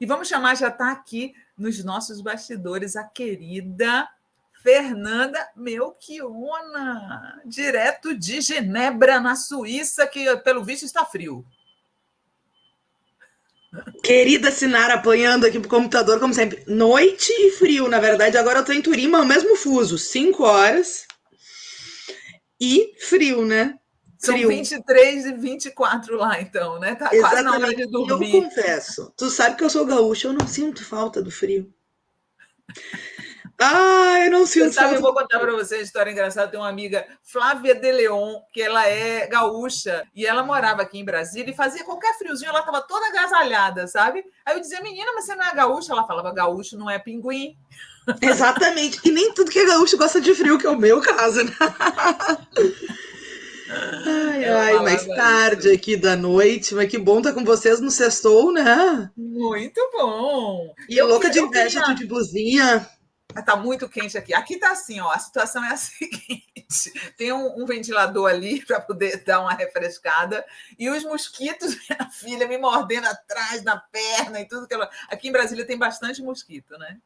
E vamos chamar, já está aqui nos nossos bastidores, a querida Fernanda Melchiona, direto de Genebra, na Suíça, que pelo visto está frio. Querida Sinara, apanhando aqui pro computador, como sempre. Noite e frio, na verdade. Agora eu tô em Turim, mas o mesmo fuso. 5 horas e frio, né? São Frio. 23 e 24 lá, então, né? Tá quase na hora Exatamente. de E eu dormir. confesso, tu sabe que eu sou gaúcha, eu não sinto falta do frio. Ah, eu não Você sinto sabe, eu falta vou do contar frio. para você uma história engraçada. Tem uma amiga, Flávia de Leon, que ela é gaúcha, e ela morava aqui em Brasília e fazia qualquer friozinho, ela estava toda agasalhada, sabe? Aí eu dizia, menina, mas você não é gaúcha? Ela falava, gaúcho não é pinguim. Exatamente. E nem tudo que é gaúcho gosta de frio, que é o meu caso, né? Ai, Ela ai, mais falava tarde isso. aqui da noite, mas que bom estar com vocês no sextou, né? Muito bom. E louca de Eu inveja, tu queria. de blusinha. Está muito quente aqui. Aqui está assim, ó. A situação é a seguinte: tem um ventilador ali para poder dar uma refrescada, e os mosquitos, minha filha, me mordendo atrás, na perna e tudo que ela. Aqui em Brasília tem bastante mosquito, né?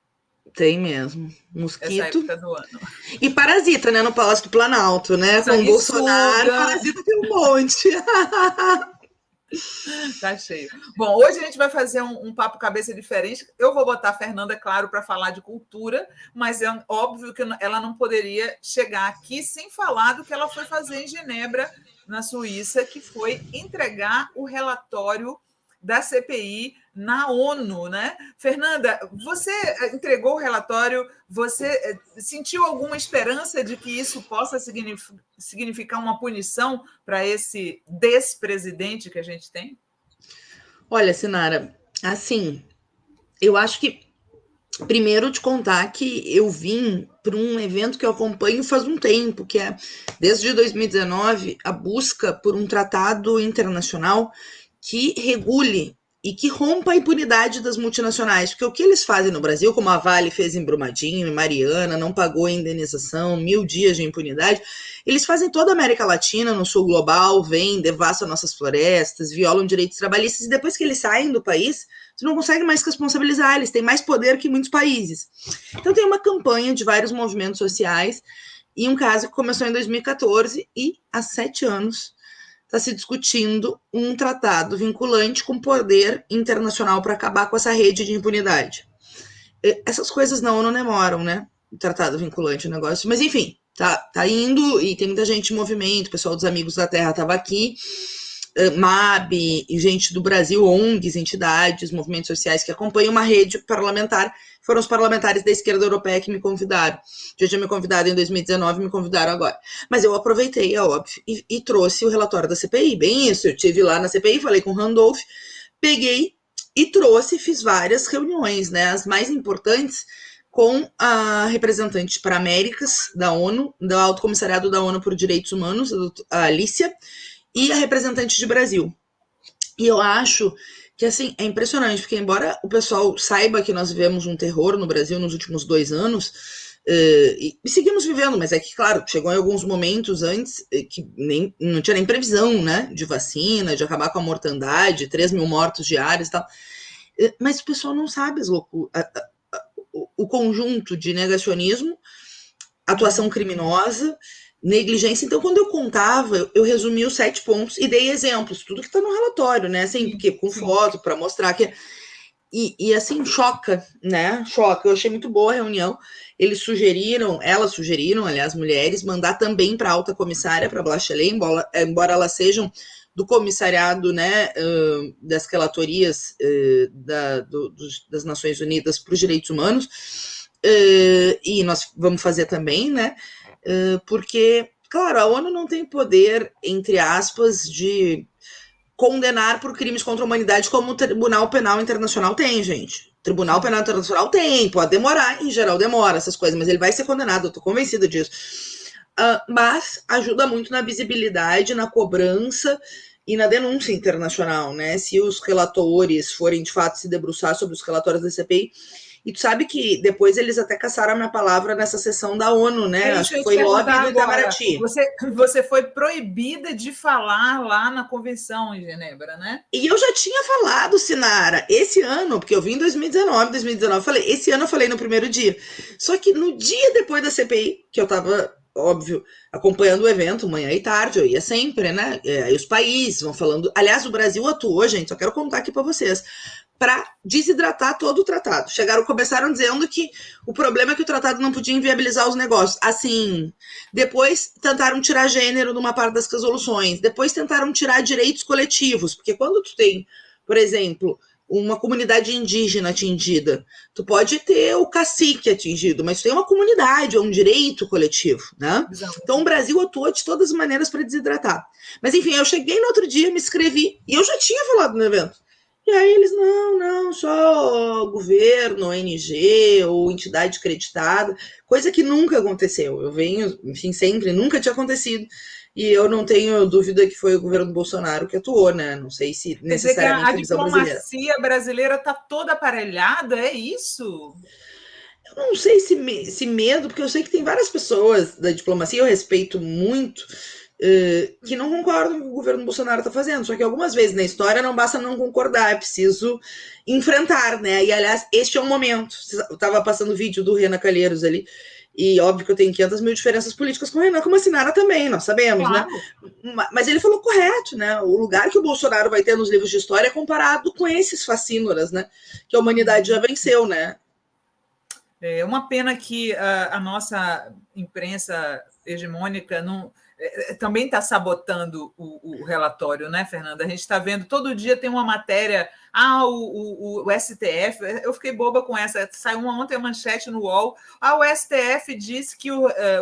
Tem mesmo. Essa Mosquito. época do ano. E parasita, né? No Palácio do Planalto, né? Com o Bolsonaro, Sanguessuga, parasita tem um monte. tá cheio. Bom, hoje a gente vai fazer um papo cabeça diferente. Eu vou botar a Fernanda, claro, para falar de cultura, mas é óbvio que ela não poderia chegar aqui sem falar do que ela foi fazer em Genebra, na Suíça, que foi entregar o relatório da CPI na ONU, né? Fernanda, você entregou o relatório, você sentiu alguma esperança de que isso possa significar uma punição para esse despresidente que a gente tem? Olha, Sinara, assim, eu acho que primeiro te contar que eu vim para um evento que eu acompanho faz um tempo, que é desde 2019 a busca por um tratado internacional que regule e que rompa a impunidade das multinacionais, porque o que eles fazem no Brasil, como a Vale fez em Brumadinho, em Mariana, não pagou a indenização, 1000 dias de impunidade, eles fazem toda a América Latina, no sul global, vêm, devastam nossas florestas, violam direitos trabalhistas, e depois que eles saem do país, você não consegue mais responsabilizar, eles têm mais poder que muitos países. Então tem uma campanha de vários movimentos sociais, e um caso que começou em 2014, e há 7 anos está se discutindo um tratado vinculante com poder internacional para acabar com essa rede de impunidade. Essas coisas na ONU demoram, né? O tratado vinculante, o negócio. Mas enfim, tá indo e tem muita gente em movimento. O pessoal dos Amigos da Terra estava aqui. MAB e gente do Brasil, ONGs, entidades, movimentos sociais que acompanham uma rede parlamentar. Foram os parlamentares da esquerda europeia que me convidaram. Já tinha me convidado em 2019, me convidaram agora. Mas eu aproveitei, é óbvio, e trouxe o relatório da CPI. Bem isso, eu estive lá na CPI, falei com o Randolph, peguei e trouxe, fiz várias reuniões, né? As mais importantes com a representante para Américas da ONU, do Alto Comissariado da ONU por Direitos Humanos, a Alicia, e a representante de Brasil. E eu acho que, assim, é impressionante, porque embora o pessoal saiba que nós vivemos um terror no Brasil nos últimos 2 anos, e seguimos vivendo, mas é que, claro, chegou em alguns momentos antes que não tinha nem previsão, né, de vacina, de acabar com a mortandade, 3 mil mortos diários e tal. Mas o pessoal não sabe o conjunto de negacionismo, atuação criminosa, negligência. Então, quando eu contava, eu resumi os 7 pontos e dei exemplos, tudo que está no relatório, né? Assim, Sim, porque com sim. foto, para mostrar que. E assim, choca, né? Choca. Eu achei muito boa a reunião. Elas sugeriram, aliás, mulheres, mandar também para a alta comissária, para a Bachelet, embora elas sejam do comissariado, né, das relatorias das Nações Unidas para os Direitos Humanos, e nós vamos fazer também, né, porque, claro, a ONU não tem poder, entre aspas, de condenar por crimes contra a humanidade como o Tribunal Penal Internacional tem, gente. O Tribunal Penal Internacional tem, pode demorar, em geral demora essas coisas, mas ele vai ser condenado, eu tô convencida disso. Mas ajuda muito na visibilidade, na cobrança e na denúncia internacional, né? Se os relatores forem de fato se debruçar sobre os relatórios da CPI. E tu sabe que depois eles até caçaram a minha palavra nessa sessão da ONU, né? É isso Acho que eu que ia te foi lobby perguntar do agora. Itamaraty. Você foi proibida de falar lá na convenção em Genebra, né? E eu já tinha falado, Sinara, esse ano, porque eu vim em 2019, falei, esse ano eu falei no primeiro dia. Só que no dia depois da CPI, que eu tava, óbvio, acompanhando o evento, manhã e tarde, eu ia sempre, né? Aí os países vão falando. Aliás, o Brasil atuou, gente, só quero contar aqui para vocês, para desidratar todo o tratado. Começaram dizendo que o problema é que o tratado não podia inviabilizar os negócios. Assim, depois tentaram tirar gênero numa parte das resoluções, depois tentaram tirar direitos coletivos, porque quando tu tem, por exemplo, uma comunidade indígena atingida, tu pode ter o cacique atingido, mas tu tem uma comunidade, é um direito coletivo, né? Então o Brasil atuou de todas as maneiras para desidratar. Mas enfim, eu cheguei no outro dia, me inscrevi, e eu já tinha falado no evento. E aí eles, não, só governo, ONG ou entidade acreditada, coisa que nunca aconteceu. Eu venho, enfim, sempre, nunca tinha acontecido. E eu não tenho dúvida que foi o governo Bolsonaro que atuou, né? Não sei se Quer dizer que necessariamente a a visão brasileira. diplomacia brasileira está toda aparelhada, é isso? Eu não sei se medo, porque eu sei que tem várias pessoas da diplomacia, eu respeito muito, que não concordam com o que o governo Bolsonaro está fazendo. Só que algumas vezes na história não basta não concordar, é preciso enfrentar, né? E, aliás, este é um momento. Eu estava passando vídeo do Renan Calheiros ali, e óbvio que eu tenho 500 mil diferenças políticas com o Renan, como a Sinara também, nós sabemos, claro, né? Mas ele falou correto, né? O lugar que o Bolsonaro vai ter nos livros de história é comparado com esses fascínoras, né? Que a humanidade já venceu, né? É uma pena que a nossa imprensa hegemônica não, também está sabotando o relatório, né, Fernanda? A gente está vendo, todo dia tem uma matéria, o STF, eu fiquei boba com essa, saiu ontem a manchete no UOL, o STF disse que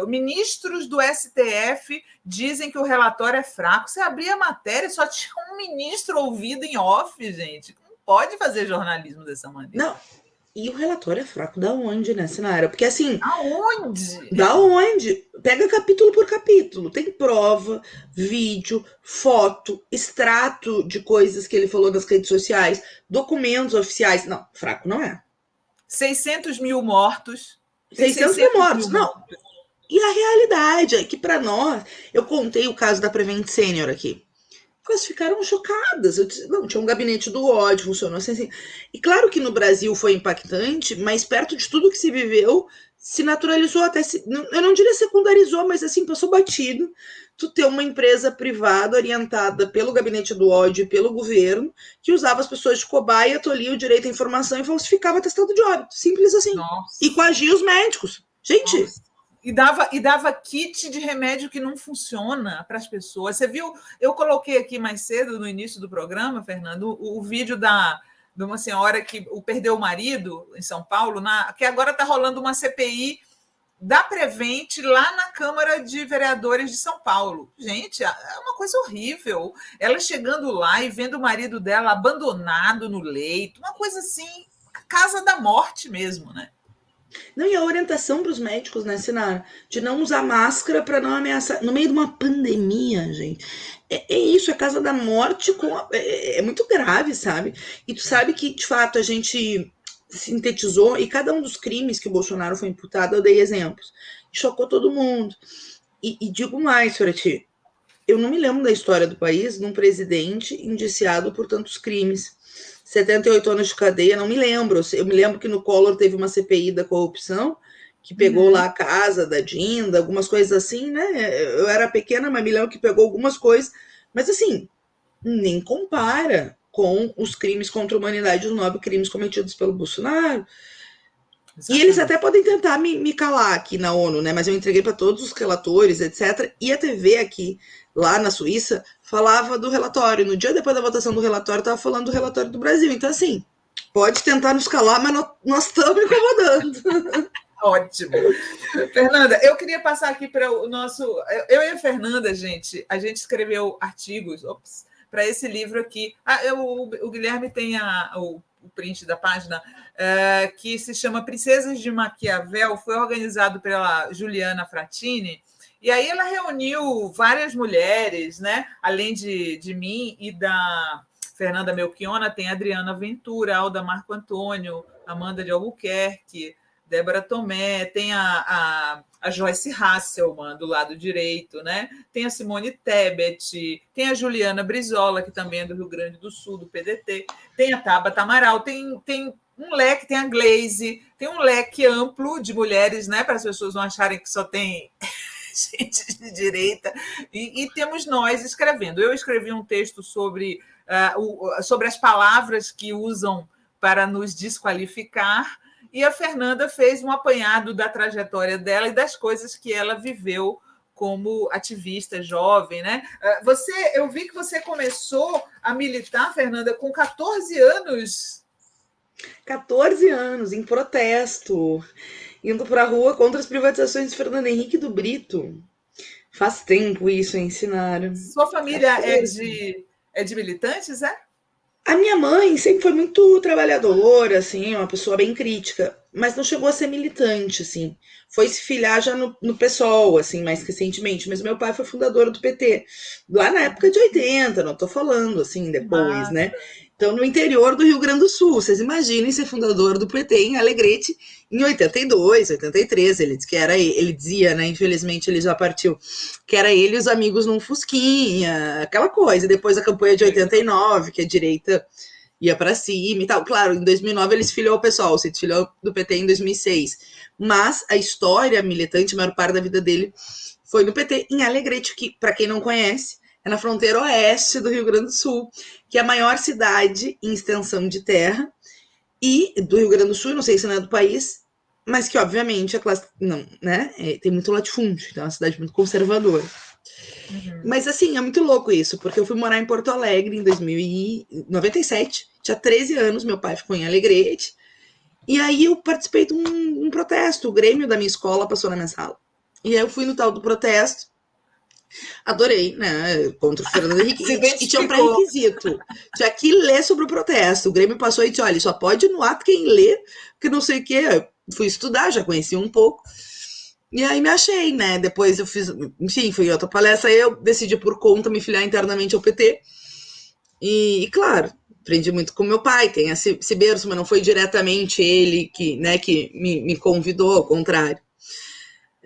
ministros do STF dizem que o relatório é fraco. Você abria a matéria, só tinha um ministro ouvido em off, gente. Não pode fazer jornalismo dessa maneira. Não. E o relatório é fraco da onde, né, Sinara? Porque assim. Aonde? Da onde? Pega capítulo por capítulo. Tem prova, vídeo, foto, extrato de coisas que ele falou nas redes sociais, documentos oficiais. Não, fraco não é. 600 mil mortos. 600 mil mortos. Não. E a realidade é que, para nós, eu contei o caso da Prevent Senior aqui. Elas ficaram chocadas. Eu disse, não, tinha um gabinete do ódio, funcionou assim. E claro que no Brasil foi impactante, mas perto de tudo que se viveu, se naturalizou até. Eu não diria secundarizou, mas assim, passou batido. Tu ter uma empresa privada orientada pelo gabinete do ódio e pelo governo, que usava as pessoas de cobaia, tolia o direito à informação e falsificava atestado de óbito. Simples assim. Nossa. E coagia os médicos. Gente. Nossa. E dava kit de remédio que não funciona para as pessoas. Você viu? Eu coloquei aqui mais cedo, no início do programa, Fernando, o vídeo de uma senhora que perdeu o marido em São Paulo, que agora está rolando uma CPI da Prevent lá na Câmara de Vereadores de São Paulo. Gente, é uma coisa horrível. Ela chegando lá e vendo o marido dela abandonado no leito, uma coisa assim, casa da morte mesmo, né? Não, e a orientação para os médicos, né, Sinara? De não usar máscara para não ameaçar. No meio de uma pandemia, gente. É isso, é casa da morte. É muito grave, sabe? E tu sabe que, de fato, a gente sintetizou, e cada um dos crimes que o Bolsonaro foi imputado, eu dei exemplos. Chocou todo mundo. E digo mais para ti. Eu não me lembro da história do país de um presidente indiciado por tantos crimes. 78 anos de cadeia, não me lembro. Eu me lembro que no Collor teve uma CPI da corrupção, que pegou lá a casa da Dinda, algumas coisas assim, né? Eu era pequena, mas me lembro que pegou algumas coisas. Mas assim, nem compara com os crimes contra a humanidade, os 9 crimes cometidos pelo Bolsonaro. Exatamente. E eles até podem tentar me calar aqui na ONU, né? Mas eu entreguei para todos os relatores, etc. E a TV aqui, lá na Suíça, falava do relatório. No dia depois da votação do relatório, estava falando do relatório do Brasil. Então, assim, pode tentar nos calar, mas nós estamos incomodando. Ótimo. Fernanda, eu queria passar aqui para o nosso... Eu e a Fernanda, gente, a gente escreveu artigos para esse livro aqui. O Guilherme tem o print da página, que se chama Princesas de Maquiavel, foi organizado pela Juliana Fratini, E aí ela reuniu várias mulheres, né? Além de mim e da Fernanda Melchiona, tem a Adriana Ventura, Alda Marco Antônio, Amanda de Albuquerque, Débora Tomé, tem a Joyce Hasselman do lado direito, né? Tem a Simone Tebet, tem a Juliana Brizola, que também é do Rio Grande do Sul, do PDT, tem a Tabata Amaral, tem um leque, tem a Glaze, tem um leque amplo de mulheres, né? Para as pessoas não acharem que só tem gente de direita, e temos nós escrevendo. Eu escrevi um texto sobre as palavras que usam para nos desqualificar, e a Fernanda fez um apanhado da trajetória dela e das coisas que ela viveu como ativista jovem, né? Eu vi que você começou a militar, Fernanda, com 14 anos. 14 anos, em protesto, indo para a rua contra as privatizações de Fernando Henrique do Brito. Faz tempo isso, ensinaram. Sua família é de militantes, é? A minha mãe sempre foi muito trabalhadora, assim, uma pessoa bem crítica, mas não chegou a ser militante, assim. Foi se filiar já no PSOL, assim, mais recentemente. Mas meu pai foi fundador do PT, lá na época de 80, não tô falando, assim, depois, né? Então, no interior do Rio Grande do Sul, vocês imaginem ser fundador do PT em Alegrete em 82, 83. Ele disse que era ele dizia, né? Infelizmente ele já partiu, que era ele e os amigos num Fusquinha, aquela coisa. Depois a campanha de 89, que a direita ia para cima e tal. Claro, em 2009 ele se filiou ao PSOL, se desfiliou do PT em 2006. Mas a história militante, a maior parte da vida dele foi no PT em Alegrete, que, para quem não conhece, é na fronteira oeste do Rio Grande do Sul, que é a maior cidade em extensão de terra e do Rio Grande do Sul, não sei se não é do país, mas que obviamente a classe não, né, tem muito latifúndio, então é uma cidade muito conservadora. Uhum. Mas assim, é muito louco isso, porque eu fui morar em Porto Alegre em 1997, tinha 13 anos, meu pai ficou em Alegrete, e aí eu participei de um protesto, o Grêmio da minha escola passou na minha sala. E aí eu fui no tal do protesto, adorei, né? Contra o Fernando Henrique. E tinha um pré-requisito. Tinha que ler sobre o protesto. O Grêmio passou e disse: olha, só pode ir no ato quem lê, porque não sei o quê. Eu fui estudar, já conheci um pouco. E aí me achei, né? Depois eu fiz, enfim, fui em outra palestra, aí eu decidi por conta me filiar internamente ao PT. E claro, aprendi muito com meu pai, tem esse berço, mas não foi diretamente ele que me convidou, ao contrário.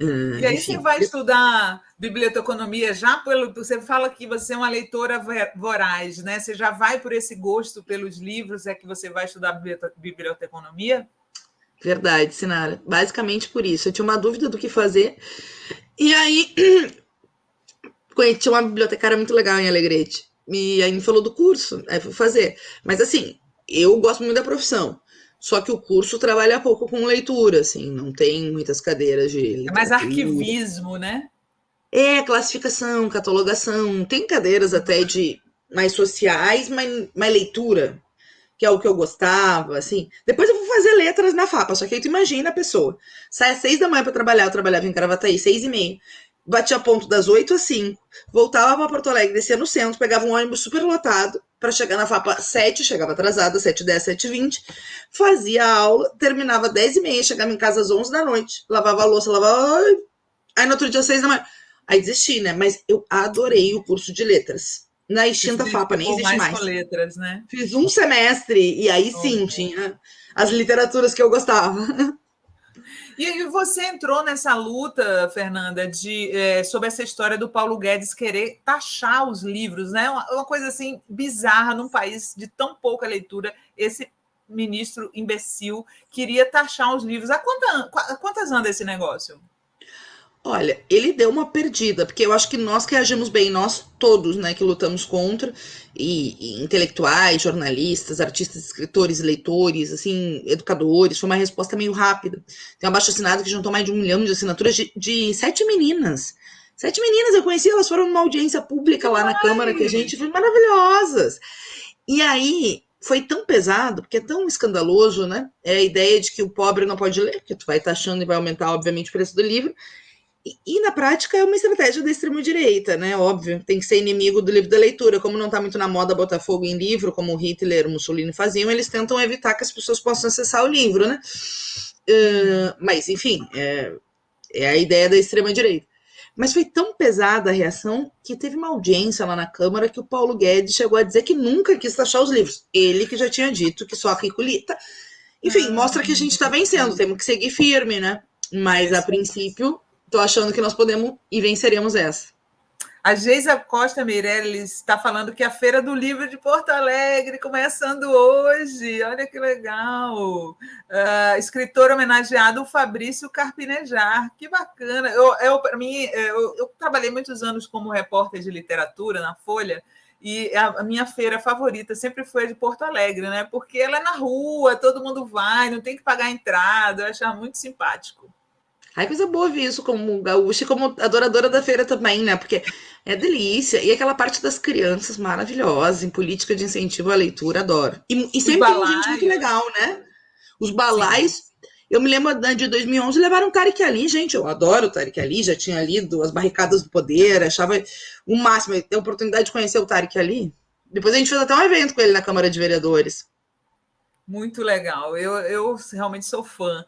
E aí enfim, você vai estudar biblioteconomia já você fala que você é uma leitora voraz, né? Você já vai por esse gosto pelos livros, é que você vai estudar biblioteconomia? Verdade, Sinara. Basicamente por isso. Eu tinha uma dúvida do que fazer. E aí conheci uma bibliotecária muito legal em Alegrete. E aí me falou do curso, aí fui fazer. Mas assim, eu gosto muito da profissão. Só que o curso trabalha pouco com leitura, assim, não tem muitas cadeiras de literatura. É mais arquivismo, né? É, classificação, catalogação. Tem cadeiras até de mais sociais, mas mais leitura, que é o que eu gostava, assim. Depois eu vou fazer letras na FAPA, só que aí tu imagina a pessoa. Sai às 6 da manhã para trabalhar, eu trabalhava em Gravataí, 6h30. Batia ponto das 8 às 5, voltava para Porto Alegre, descia no centro, pegava um ônibus super lotado para chegar na FAPA 7, chegava atrasada, 7h10, 7h20, fazia a aula, terminava 10h30, chegava em casa às 11 da noite, lavava a louça, aí no outro dia às 6 da manhã. Aí desisti, né? Mas eu adorei o curso de letras. Na extinta FAPA, nem existe mais. Com letras, né? Fiz um semestre e aí sim tinha as literaturas que eu gostava. E você entrou nessa luta, Fernanda, sobre essa história do Paulo Guedes querer taxar os livros, né? Uma coisa assim bizarra num país de tão pouca leitura. Esse ministro imbecil queria taxar os livros. Há quantas anda esse negócio? Olha, ele deu uma perdida, porque eu acho que nós que agimos bem, nós todos, né, que lutamos contra, e intelectuais, jornalistas, artistas, escritores, leitores, assim, educadores, foi uma resposta meio rápida. Tem um abaixo-assinado que juntou mais de 1 milhão de assinaturas de 7 meninas. 7 meninas, eu conheci, elas foram numa audiência pública lá na Câmara, que a gente foi maravilhosas. E aí, foi tão pesado, porque é tão escandaloso, né, é a ideia de que o pobre não pode ler, porque tu vai taxando e vai aumentar, obviamente, o preço do livro. E na prática é uma estratégia da extrema-direita, né? Óbvio, tem que ser inimigo do livro da leitura. Como não está muito na moda botar fogo em livro, como o Hitler, o Mussolini faziam, eles tentam evitar que as pessoas possam acessar o livro, né? Mas, enfim, é a ideia da extrema-direita. Mas foi tão pesada a reação que teve uma audiência lá na Câmara que o Paulo Guedes chegou a dizer que nunca quis taxar os livros. Ele que já tinha dito que só rico lia. Enfim, mostra que a gente está vencendo, temos que seguir firme, né? Mas, a princípio, tô achando que nós podemos e venceremos essa. A Geisa Costa Meirelles está falando que a Feira do Livro de Porto Alegre começando hoje. Olha que legal. Escritor homenageado, o Fabrício Carpinejar. Que bacana. Para mim, eu trabalhei muitos anos como repórter de literatura na Folha, e a minha feira favorita sempre foi a de Porto Alegre, né? Porque ela é na rua, todo mundo vai, não tem que pagar a entrada. Eu achava muito simpático. Ai, coisa boa ver isso como gaúcha e como adoradora da feira também, né? Porque é delícia. E aquela parte das crianças maravilhosa, em política de incentivo à leitura, adoro. E sempre tem gente muito legal, né? Os balaios. Sim. Eu me lembro de 2011, levaram o Tariq Ali, gente. Eu adoro o Tariq Ali, já tinha lido As Barricadas do Poder, achava o máximo. Ter a oportunidade de conhecer o Tariq Ali. Depois a gente fez até um evento com ele na Câmara de Vereadores. Muito legal. Eu realmente sou fã.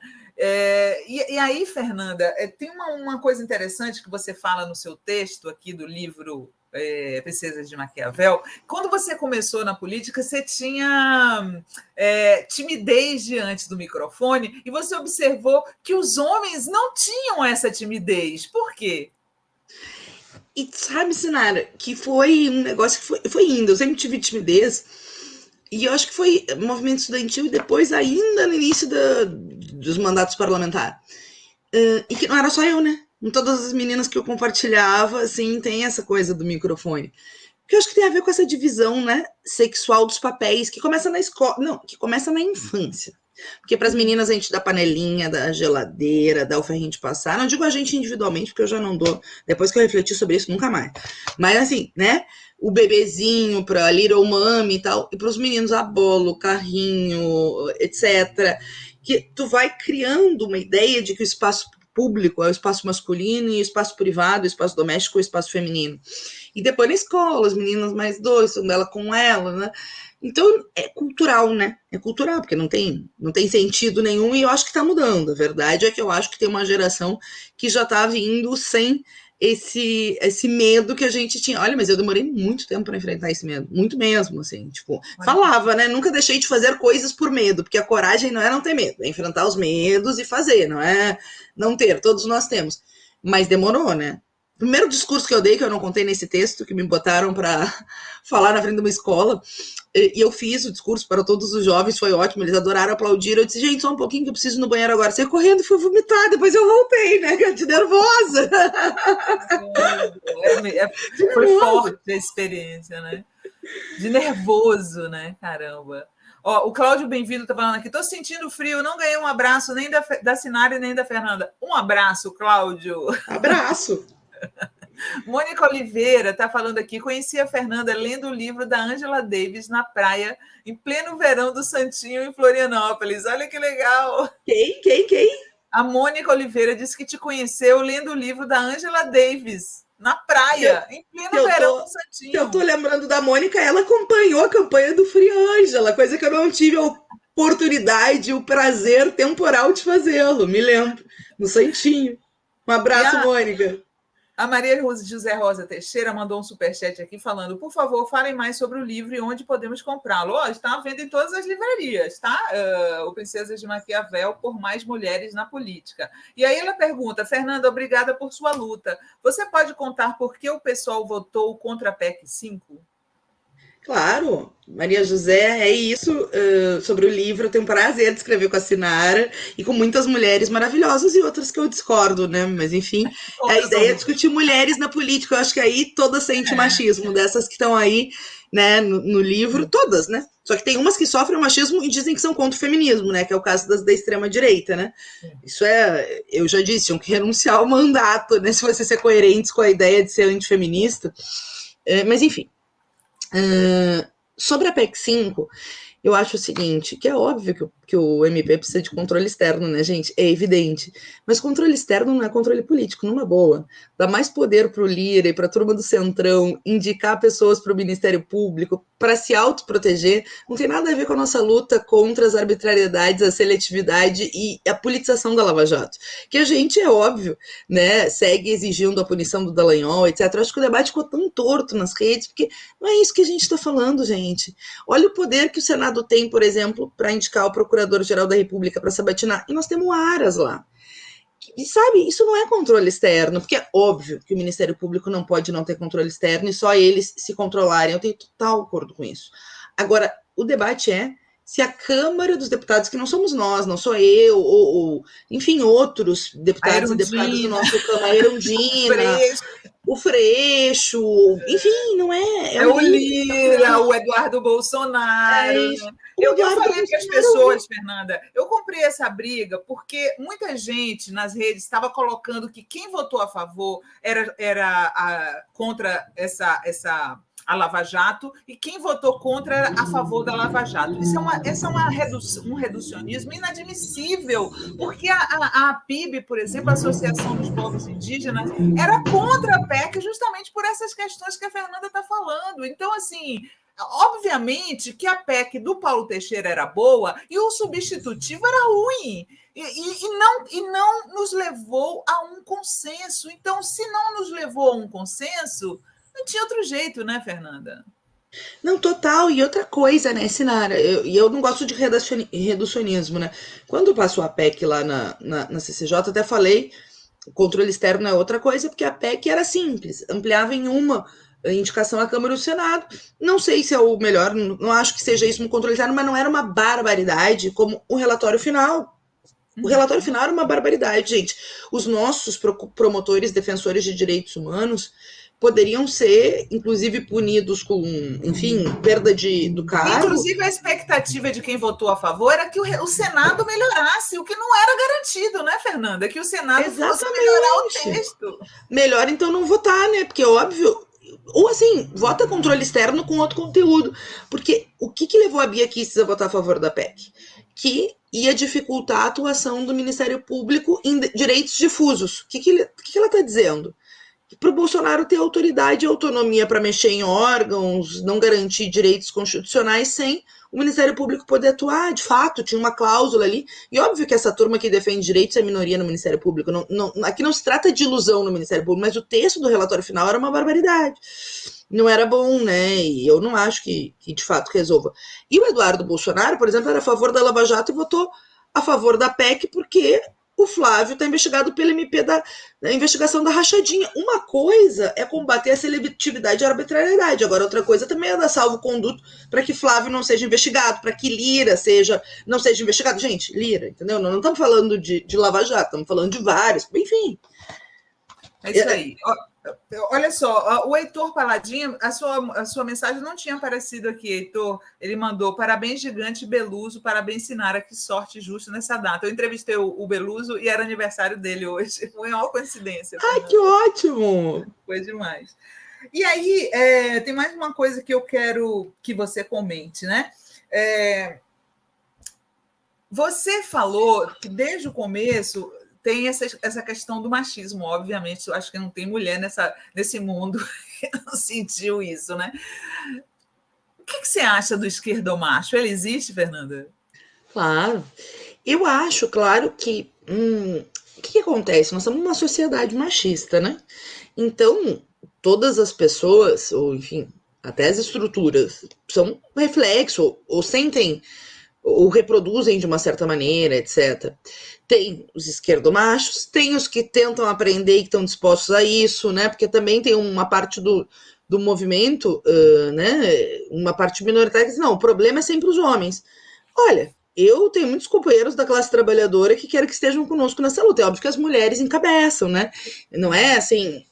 E aí, Fernanda, tem uma coisa interessante que você fala no seu texto aqui do livro Princesas de Maquiavel. Quando você começou na política, você tinha timidez diante do microfone e você observou que os homens não tinham essa timidez. Por quê? E sabe, Sinara, que foi um negócio que foi indo. Eu sempre tive timidez. E eu acho que foi movimento estudantil e depois ainda no início dos mandatos parlamentares. E que não era só eu, né? Em todas as meninas que eu compartilhava, assim, tem essa coisa do microfone. Que eu acho que tem a ver com essa divisão, né, sexual dos papéis, que começa na escola, não, que começa na infância. Porque para as meninas a gente dá panelinha, dá geladeira, dá o ferrinho de passar. Não digo a gente individualmente, porque eu já não dou. Depois que eu refleti sobre isso, nunca mais. Mas assim, né? O bebezinho para Little Mami e tal. E para os meninos, a bola, o carrinho, etc. Que tu vai criando uma ideia de que o espaço público é o espaço masculino e o espaço privado, o espaço doméstico é o espaço feminino. E depois na escola, as meninas mais dois, são dela com ela, né? Então, é cultural, né? É cultural, porque não tem sentido nenhum e eu acho que está mudando. A verdade é que eu acho que tem uma geração que já está vindo sem esse medo que a gente tinha. Olha, mas eu demorei muito tempo para enfrentar esse medo. Muito mesmo, assim. Tipo, falava, né? Nunca deixei de fazer coisas por medo, porque a coragem não é não ter medo, é enfrentar os medos e fazer, não é não ter. Todos nós temos. Mas demorou, né? O primeiro discurso que eu dei, que eu não contei nesse texto, que me botaram para falar na frente de uma escola, e eu fiz o discurso para todos os jovens, foi ótimo, eles adoraram, aplaudiram. Eu disse, gente, só um pouquinho que eu preciso ir no banheiro agora. Saí correndo e fui vomitar, depois eu voltei, né? De nervosa. Foi forte a experiência, né? De nervoso, né? Caramba. Ó, o Cláudio Bem-vindo está falando aqui, estou sentindo frio, não ganhei um abraço nem da Sinara nem da Fernanda. Um abraço, Cláudio. Abraço. Mônica Oliveira está falando aqui, conheci a Fernanda lendo o livro da Angela Davis na praia, em pleno verão do Santinho, em Florianópolis. Olha que legal. Quem? A Mônica Oliveira disse que te conheceu lendo o livro da Angela Davis na praia, em pleno verão do Santinho. Eu tô lembrando da Mônica, ela acompanhou a campanha do Free Angela, coisa que eu não tive a oportunidade, o prazer temporal de fazê-lo, me lembro, no Santinho. Um abraço, Mônica. A Maria José Rosa Teixeira mandou um superchat aqui falando, por favor, falem mais sobre o livro e onde podemos comprá-lo. Está à venda em todas as livrarias, tá? O Princesas de Maquiavel por mais mulheres na política. E aí ela pergunta, Fernanda, obrigada por sua luta. Você pode contar por que o pessoal votou contra a PEC 5? Claro, Maria José, é isso. Sobre o livro, eu tenho prazer de escrever com a Sinara e com muitas mulheres maravilhosas e outras que eu discordo, né? Mas, enfim, a ideia é discutir mulheres na política. Eu acho que aí todas sentem machismo, dessas que estão aí, né, no livro, todas, né? Só que tem umas que sofrem machismo e dizem que são contra o feminismo, né? Que é o caso da extrema-direita, né? Isso eu já disse, tinham que renunciar ao mandato, né? Se você ser coerentes com a ideia de ser antifeminista. Mas, enfim. Sobre a PEC 5, eu acho o seguinte, que é óbvio que o MP precisa de controle externo, né, gente? É evidente. Mas controle externo não é controle político, numa boa. Dá mais poder para o Lira e para a turma do Centrão indicar pessoas para o Ministério Público, para se autoproteger, não tem nada a ver com a nossa luta contra as arbitrariedades, a seletividade e a politização da Lava Jato. Que a gente, é óbvio, né, segue exigindo a punição do Dallagnol, etc. Eu acho que o debate ficou tão torto nas redes, porque não é isso que a gente está falando, gente. Olha o poder que o Senado tem, por exemplo, para indicar o Procurador-Geral da República para sabatinar, e nós temos Aras lá. E sabe, isso não é controle externo, porque é óbvio que o Ministério Público não pode não ter controle externo e só eles se controlarem. Eu tenho total acordo com isso. Agora, o debate é se a Câmara dos Deputados, que não somos nós, não sou eu, ou enfim, outros deputados e deputadas do nosso Câmara, a Erundina, o Freixo, enfim, não é... É o Lira, o Eduardo Bolsonaro. Eu falei para as pessoas, Fernanda, eu comprei essa briga porque muita gente nas redes estava colocando que quem votou a favor era contra a Lava Jato e quem votou contra era a favor da Lava Jato. Isso é um reducionismo inadmissível, porque a PIB, por exemplo, a Associação dos Povos Indígenas, era contra a PEC justamente por essas questões que a Fernanda está falando. Então, assim, obviamente que a PEC do Paulo Teixeira era boa e o substitutivo era ruim. E não nos levou a um consenso. Então, se não nos levou a um consenso, não tinha outro jeito, né, Fernanda? Não, total. E outra coisa, né, Sinara? Eu não gosto de reducionismo, né? Quando passou a PEC lá na CCJ, até falei, o controle externo é outra coisa, porque a PEC era simples, ampliava em uma indicação à Câmara e ao Senado. Não sei se é o melhor, não acho que seja isso no controle externo, mas não era uma barbaridade como o relatório final. O relatório final era uma barbaridade, gente. Os nossos promotores, defensores de direitos humanos, poderiam ser, inclusive, punidos com, enfim, perda do cargo. Inclusive, a expectativa de quem votou a favor era que o Senado melhorasse, o que não era garantido, né, Fernanda? Que o Senado fosse melhorar o texto. Melhor, então, não votar, né? Porque, óbvio, ou assim, vota controle externo com outro conteúdo. Porque o que levou a Bia Kicis a votar a favor da PEC? Que ia dificultar a atuação do Ministério Público em direitos difusos. O que ela está dizendo? Para o Bolsonaro ter autoridade e autonomia para mexer em órgãos, não garantir direitos constitucionais sem o Ministério Público poder atuar. De fato, tinha uma cláusula ali. E óbvio que essa turma que defende direitos é minoria no Ministério Público. Aqui não se trata de ilusão no Ministério Público, mas o texto do relatório final era uma barbaridade. Não era bom, né? E eu não acho que de fato resolva. E o Eduardo Bolsonaro, por exemplo, era a favor da Lava Jato e votou a favor da PEC porque o Flávio está investigado pelo MP da investigação da rachadinha. Uma coisa é combater a seletividade e a arbitrariedade. Agora, outra coisa também é dar salvo-conduto para que Flávio não seja investigado, para que Lira não seja investigado. Gente, Lira, entendeu? Não estamos falando de Lava Jato, estamos falando de vários. Enfim. É isso aí. Olha só, o Heitor Paladinho, a sua mensagem não tinha aparecido aqui, Heitor. Ele mandou: parabéns, gigante Beluso, parabéns, Sinara, que sorte justa nessa data. Eu entrevistei o Beluso e era aniversário dele hoje. Foi uma coincidência. Ai, que ótimo! Foi demais. E aí, tem mais uma coisa que eu quero que você comente, né? Você falou que desde o começo tem essa questão do machismo, obviamente. Eu acho que não tem mulher nesse mundo que não sentiu isso, né? O que você acha do esquerdomacho? Ele existe, Fernanda? Claro. Eu acho, claro, que... o que acontece? Nós somos uma sociedade machista, né? Então, todas as pessoas, ou enfim, até as estruturas, são reflexo, ou sentem, ou reproduzem de uma certa maneira, etc. Tem os esquerdomachos, tem os que tentam aprender e que estão dispostos a isso, né? Porque também tem uma parte do movimento, né? Uma parte minoritária que diz, não, o problema é sempre os homens. Olha, eu tenho muitos companheiros da classe trabalhadora que quero que estejam conosco nessa luta. É óbvio que as mulheres encabeçam, né? Não é assim...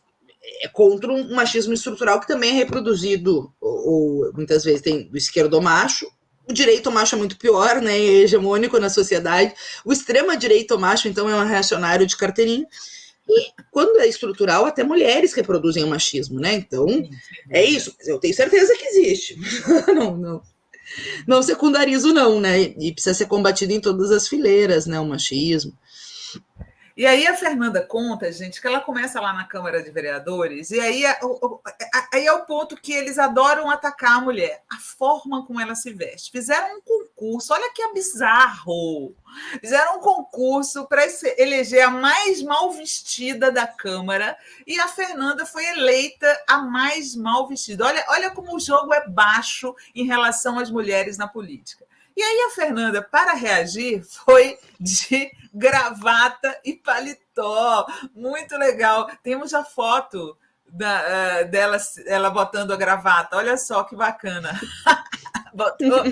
É contra um machismo estrutural que também é reproduzido, ou muitas vezes tem do esquerdomacho. O direito macho é muito pior, né? É hegemônico na sociedade. O extrema-direito macho, então, é um reacionário de carteirinha. E quando é estrutural, até mulheres reproduzem o machismo, né? Então, é isso. Mas eu tenho certeza que existe. Não secundarizo, não, né? E precisa ser combatido em todas as fileiras, né? O machismo. E aí a Fernanda conta, gente, que ela começa lá na Câmara de Vereadores, e aí é o ponto que eles adoram atacar a mulher, a forma como ela se veste. Fizeram um concurso, olha que bizarro! Fizeram um concurso para eleger a mais mal vestida da Câmara, e a Fernanda foi eleita a mais mal vestida. Olha como o jogo é baixo em relação às mulheres na política. E aí a Fernanda, para reagir, foi de gravata e paletó. Muito legal. Temos a foto dela ela botando a gravata. Olha só que bacana. Botou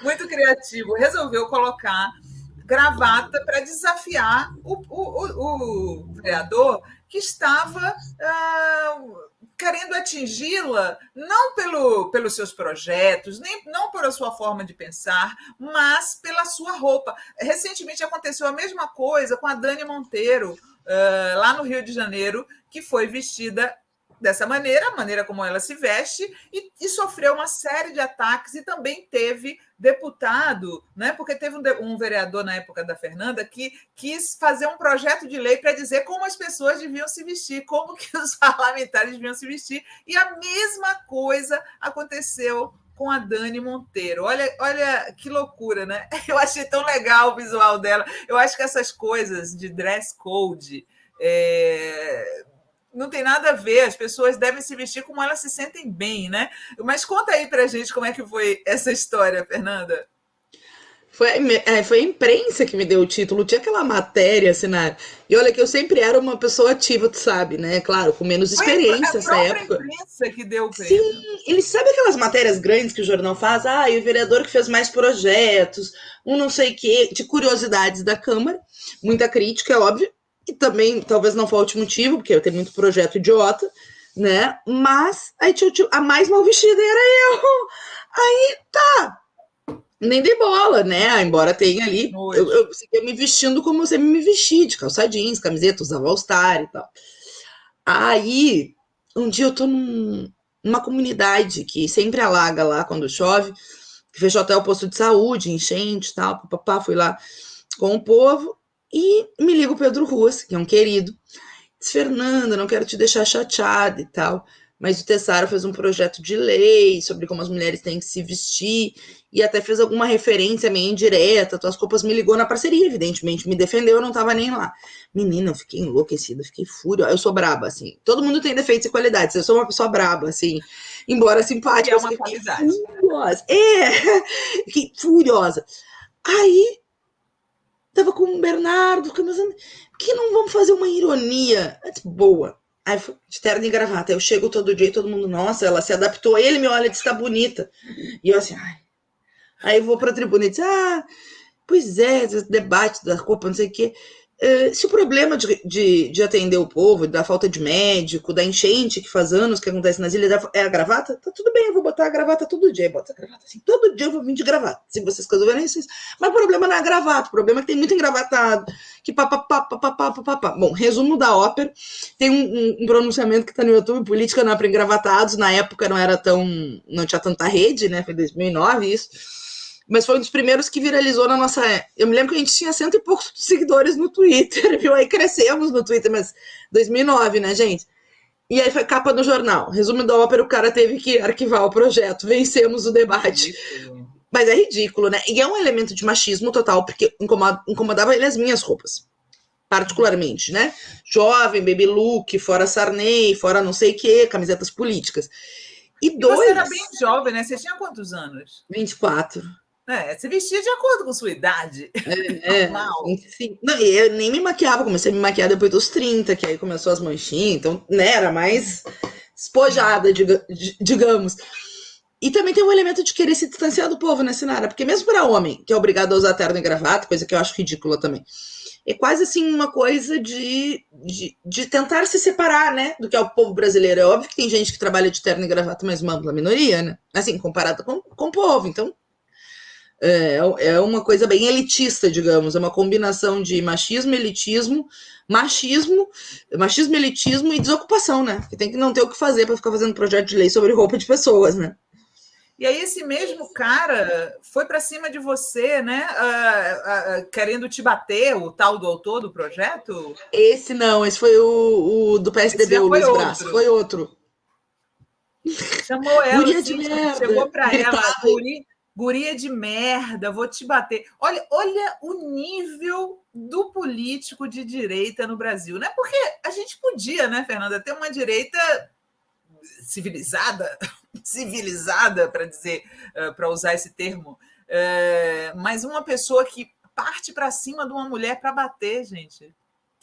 muito criativo. Resolveu colocar gravata para desafiar o vereador que estava querendo atingi-la não pelos seus projetos, não pela sua forma de pensar, mas pela sua roupa. Recentemente aconteceu a mesma coisa com a Dani Monteiro, lá no Rio de Janeiro, que foi vestida dessa maneira, a maneira como ela se veste, e sofreu uma série de ataques, e também teve deputado, né, porque teve um vereador na época da Fernanda que quis fazer um projeto de lei para dizer como as pessoas deviam se vestir, como que os parlamentares deviam se vestir, e a mesma coisa aconteceu com a Dani Monteiro. Olha que loucura, né? Eu achei tão legal o visual dela. Eu acho que essas coisas de dress code não tem nada a ver, as pessoas devem se vestir como elas se sentem bem, né? Mas conta aí pra gente como é que foi essa história, Fernanda. Foi a imprensa que me deu o título, tinha aquela matéria, Sinara. E olha que eu sempre era uma pessoa ativa, tu sabe, né? Claro, com menos experiência nessa época. A imprensa que deu o prêmio. Sim, eles sabem aquelas matérias grandes que o jornal faz? E o vereador que fez mais projetos, um não sei o quê, de curiosidades da Câmara. Muita crítica, é óbvio. E também, talvez não falte motivo, porque eu tenho muito projeto idiota, né? Mas aí a mais mal vestida era eu. Aí tá. Nem dei bola, né? Embora tenha ali. Eu seguia me vestindo como eu sempre me vesti, de calça jeans, camiseta, usava All-Star e tal. Aí, um dia eu tô numa comunidade que sempre alaga lá quando chove, que fechou até o posto de saúde, enchente e tal. Papá, fui lá com o povo. E me liga o Pedro Ruas, que é um querido. Diz, Fernanda, não quero te deixar chateada e tal, mas o Tessaro fez um projeto de lei sobre como as mulheres têm que se vestir e até fez alguma referência meio indireta. Tuas roupas, me ligou na parceria, evidentemente, me defendeu, eu não tava nem lá. Menina, eu fiquei enlouquecida, fiquei furiosa. Eu sou braba, assim. Todo mundo tem defeitos e qualidades. Eu sou uma pessoa braba, assim. Embora simpática, é uma qualidade. Furiosa. Fiquei furiosa. Aí tava com o Bernardo, por que não vamos fazer uma ironia? Boa. Aí, de terno e gravata. Eu chego todo dia e todo mundo, nossa, ela se adaptou. Ele me olha e diz, tá bonita. E eu assim, ai. Aí eu vou pra tribuna e diz, pois é, esse debate da roupa, não sei o quê. Se o problema de atender o povo, da falta de médico, da enchente que faz anos que acontece nas ilhas, é a gravata, tá tudo bem, eu vou botar a gravata todo dia. Bota a gravata assim, todo dia eu vou vir de gravata. Se vocês resolverem isso. Mas o problema não é a gravata, o problema é que tem muito engravatado, que papapá. Bom, resumo da ópera, tem um pronunciamento que tá no YouTube, política não é para engravatados, na época não tinha tanta rede, né, foi 2009 isso. Mas foi um dos primeiros que viralizou na nossa... Eu me lembro que a gente tinha 100 e poucos seguidores no Twitter, viu? Aí crescemos no Twitter, mas 2009, né, gente? E aí foi capa do jornal. Resumo da ópera, o cara teve que arquivar o projeto. Vencemos o debate. Ridículo. Mas é ridículo, né? E é um elemento de machismo total, porque incomodava ele as minhas roupas. Particularmente, né? Jovem, baby look, fora Sarney, fora não sei o quê, camisetas políticas. E você era bem jovem, né? Você tinha quantos anos? 24. Você vestia de acordo com sua idade. Normal. Sim. Não, eu nem me maquiava, comecei a me maquiar depois dos 30, que aí começou as manchinhas, então, né, era mais despojada, digamos. E também tem um elemento de querer se distanciar do povo, né, Sinara? Porque mesmo para homem, que é obrigado a usar terno e gravata, coisa que eu acho ridícula também, é quase assim uma coisa de tentar se separar, né, do que é o povo brasileiro. É óbvio que tem gente que trabalha de terno e gravata, mas uma ampla minoria, né? Assim, comparada com o povo, então... É uma coisa bem elitista, digamos. É uma combinação de machismo, elitismo, machismo, elitismo e desocupação, né? Que tem que não ter o que fazer para ficar fazendo projeto de lei sobre roupa de pessoas, né? E aí esse mesmo cara foi para cima de você, né? Querendo te bater, o tal do autor do projeto? Esse não, esse foi o do Esse PSDB, já o foi Luiz Braz. outro. Foi outro. Chamou ela Guria de assim, chegou merda. para ela, Gritava. guria de merda, vou te bater. Olha o nível do político de direita no Brasil, né? Porque a gente podia, né, Fernanda, ter uma direita civilizada, civilizada para dizer, para usar esse termo, mas uma pessoa que parte para cima de uma mulher para bater, gente.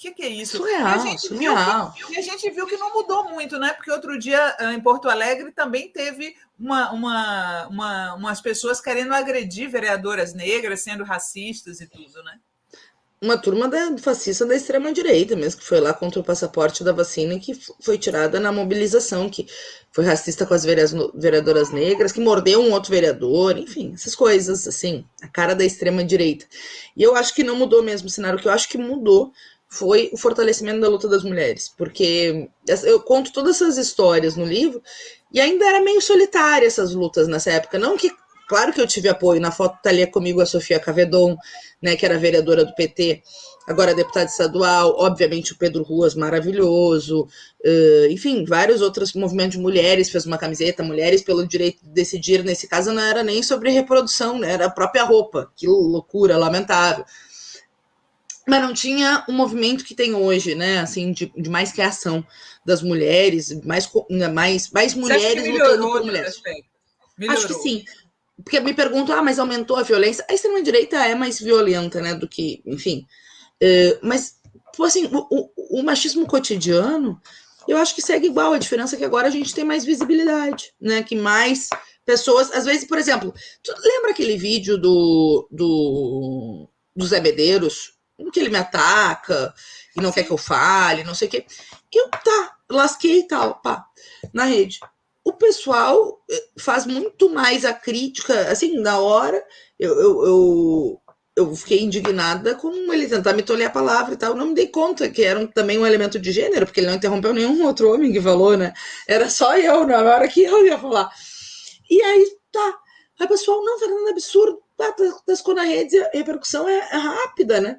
O que é isso? Surreal, surreal. E a gente viu que não mudou muito, né? Porque outro dia em Porto Alegre também teve umas pessoas querendo agredir vereadoras negras, sendo racistas e tudo, né? Uma turma fascista da extrema-direita mesmo, que foi lá contra o passaporte da vacina e que foi tirada na mobilização, que foi racista com as vereadoras negras, que mordeu um outro vereador, enfim, essas coisas, assim, a cara da extrema-direita. E eu acho que não mudou mesmo o cenário, o que eu acho que mudou foi o fortalecimento da luta das mulheres, porque eu conto todas essas histórias no livro e ainda era meio solitária essas lutas nessa época, não que claro que eu tive apoio, na foto tá ali comigo a Sofia Cavedon, né, que era vereadora do PT, agora deputada estadual, obviamente o Pedro Ruas, maravilhoso, enfim, vários outros movimentos de mulheres, fez uma camiseta, mulheres pelo direito de decidir, nesse caso não era nem sobre reprodução, né, era a própria roupa, que loucura, lamentável. Mas não tinha o movimento que tem hoje, né, assim, de mais criação das mulheres, mais Você acha que mulheres lutando melhorou por nesse mulheres. aspecto? Acho que Melhorou. sim. Porque me perguntam, mas aumentou a violência? A extrema-direita é mais violenta, né, do que, enfim. Mas, tipo assim, o machismo cotidiano, eu acho que segue igual. A diferença é que agora a gente tem mais visibilidade, né, que mais pessoas, às vezes, por exemplo, tu lembra aquele vídeo do Zé Medeiros, em que ele me ataca e não quer que eu fale, não sei o quê. Eu, lasquei e tal, pá, na rede. O pessoal faz muito mais a crítica, assim, na hora, eu fiquei indignada com ele tentar me tolher a palavra e tal. Eu não me dei conta que era também um elemento de gênero, porque ele não interrompeu nenhum outro homem que falou, né? Era só eu, na hora que eu ia falar. E aí, tá. Aí o pessoal, não, Fernando, é absurdo. Tascou na rede, a repercussão é rápida, né?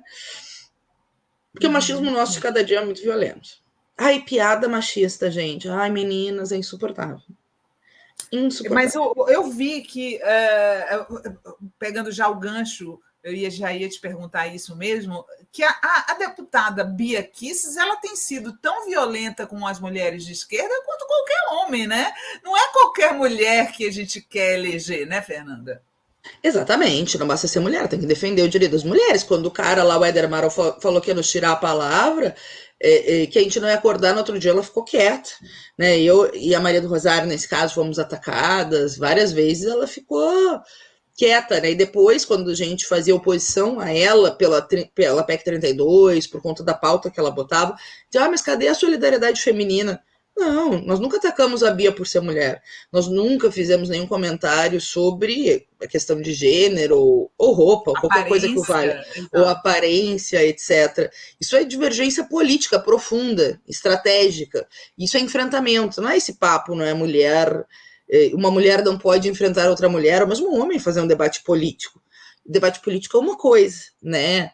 Porque o machismo nosso de cada dia é muito violento. Ai, piada machista, gente. Ai, meninas, é insuportável. Mas eu vi que, pegando já o gancho, já ia te perguntar isso mesmo, que a deputada Bia Kicis, ela tem sido tão violenta com as mulheres de esquerda quanto qualquer homem, né? Não é qualquer mulher que a gente quer eleger, né, Fernanda? Exatamente, não basta ser mulher, tem que defender o direito das mulheres. Quando o cara lá, o Éder Amaral, falou que ia nos tirar a palavra, que a gente não ia acordar, no outro dia ela ficou quieta. Né? Eu e a Maria do Rosário, nesse caso, fomos atacadas várias vezes, ela ficou quieta, né? E depois, quando a gente fazia oposição a ela pela PEC 32, por conta da pauta que ela botava, dizia, mas cadê a solidariedade feminina? Não, nós nunca atacamos a Bia por ser mulher. Nós nunca fizemos nenhum comentário sobre a questão de gênero, ou roupa, ou qualquer coisa que o valha, ou aparência, etc. Isso é divergência política profunda, estratégica. Isso é enfrentamento. Não é esse papo, não é mulher. Uma mulher não pode enfrentar outra mulher, ou mesmo um homem fazer um debate político. O debate político é uma coisa, né?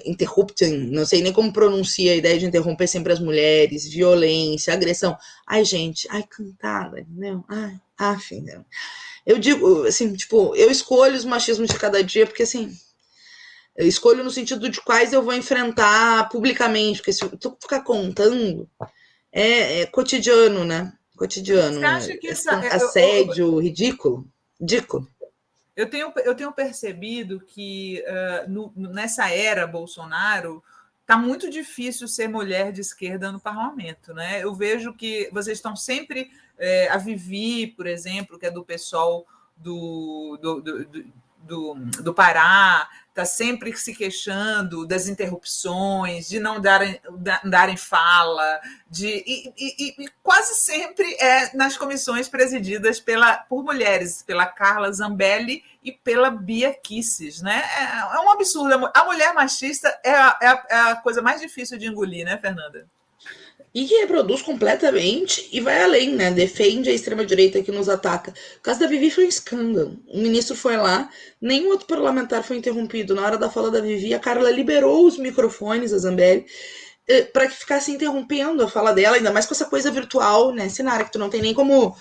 Interrupting, não sei nem como pronuncia a ideia de interromper sempre as mulheres, violência, agressão. Ai, gente, cantada, não, não. Eu digo, assim, tipo, eu escolho os machismos de cada dia, porque, assim, eu escolho no sentido de quais eu vou enfrentar publicamente, porque se tu ficar contando, é cotidiano, né? Cotidiano. Você acha que Assédio, ridículo. Ridículo. Eu tenho percebido que nessa era Bolsonaro está muito difícil ser mulher de esquerda no parlamento, né? Eu vejo que vocês estão sempre a Vivi, por exemplo, que é do pessoal do Pará, está sempre se queixando das interrupções, de não darem fala, e quase sempre nas comissões presididas por mulheres, pela Carla Zambelli e pela Bia Kicis. Né? É um absurdo. A mulher machista é a coisa mais difícil de engolir, né, Fernanda? E que reproduz completamente e vai além, né? Defende a extrema-direita que nos ataca. O caso da Vivi foi um escândalo. O ministro foi lá, nenhum outro parlamentar foi interrompido. Na hora da fala da Vivi, a Carla liberou os microfones, a Zambelli, para que ficasse interrompendo a fala dela, ainda mais com essa coisa virtual, né, Sinara, que tu não tem nem como.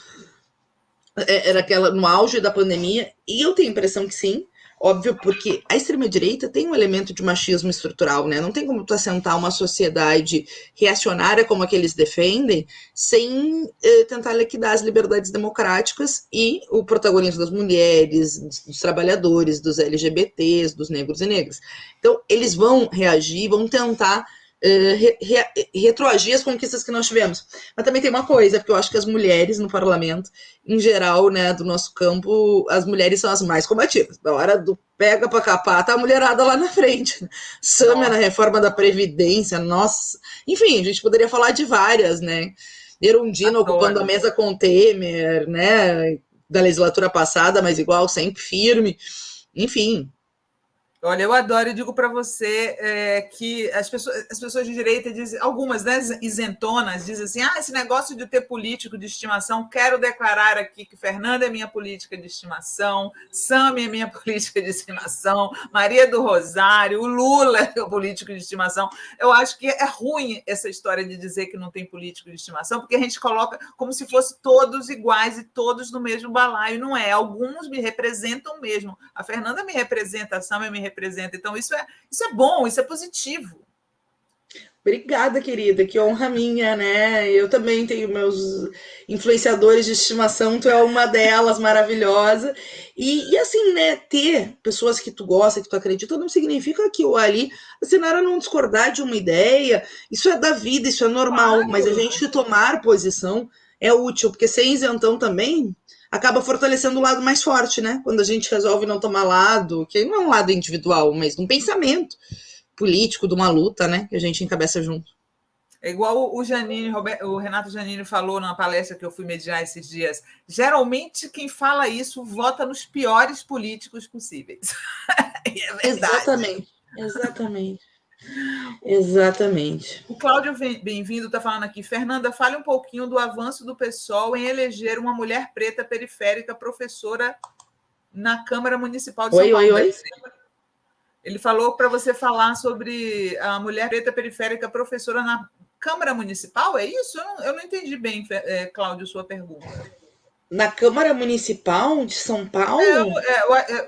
Era aquela no auge da pandemia, e eu tenho a impressão que sim, óbvio, porque a extrema-direita tem um elemento de machismo estrutural, né? Não tem como tu assentar uma sociedade reacionária como a que eles defendem sem tentar liquidar as liberdades democráticas e o protagonismo das mulheres, dos trabalhadores, dos LGBTs, dos negros e negras. Então, eles vão reagir, vão tentar retroagir as conquistas que nós tivemos. Mas também tem uma coisa, porque eu acho que as mulheres no parlamento, em geral, né, do nosso campo, as mulheres são as mais combativas. Na hora do pega para capar, tá a mulherada lá na frente. Sâmia na reforma da Previdência, nossa. Enfim, a gente poderia falar de várias, né? Erundina ocupando a mesa com o Temer, né? Da legislatura passada, mas igual, sempre firme. Enfim, olha, eu adoro e digo para você que as pessoas de direita dizem, algumas, né, isentonas, dizem assim: esse negócio de ter político de estimação, quero declarar aqui que Fernanda é minha política de estimação, Sami é minha política de estimação, Maria do Rosário, o Lula é meu político de estimação. Eu acho que é ruim essa história de dizer que não tem político de estimação, porque a gente coloca como se fossem todos iguais e todos no mesmo balaio. Não é. Alguns me representam mesmo. A Fernanda me representa, a Sami me representa. Então, isso é bom, isso é positivo. obrigada, querida, que honra minha, né? Eu também tenho meus influenciadores de estimação, tu é uma delas, maravilhosa. E assim, né, ter pessoas que tu gosta, que tu acredita, não significa que o ali, a Sinara não discordar de uma ideia, isso é da vida, isso é normal, Claro. mas a gente tomar posição é útil, porque ser isentão também acaba fortalecendo o lado mais forte, né? Quando a gente resolve não tomar lado, que não é um lado individual, mas um pensamento político de uma luta, né? Que a gente encabeça junto. É igual o Renato Giannini falou na palestra que eu fui mediar esses dias. Geralmente, quem fala isso vota nos piores políticos possíveis. É verdade. Exatamente. O Cláudio Bem-vindo está falando aqui. Fernanda, fale um pouquinho do avanço do PSOL em eleger uma mulher preta periférica professora na Câmara Municipal de São Paulo. Oi. Ele falou para você falar sobre a mulher preta periférica professora na Câmara Municipal, é isso? Eu não entendi bem, Cláudio, sua pergunta. Na Câmara Municipal de São Paulo, Eu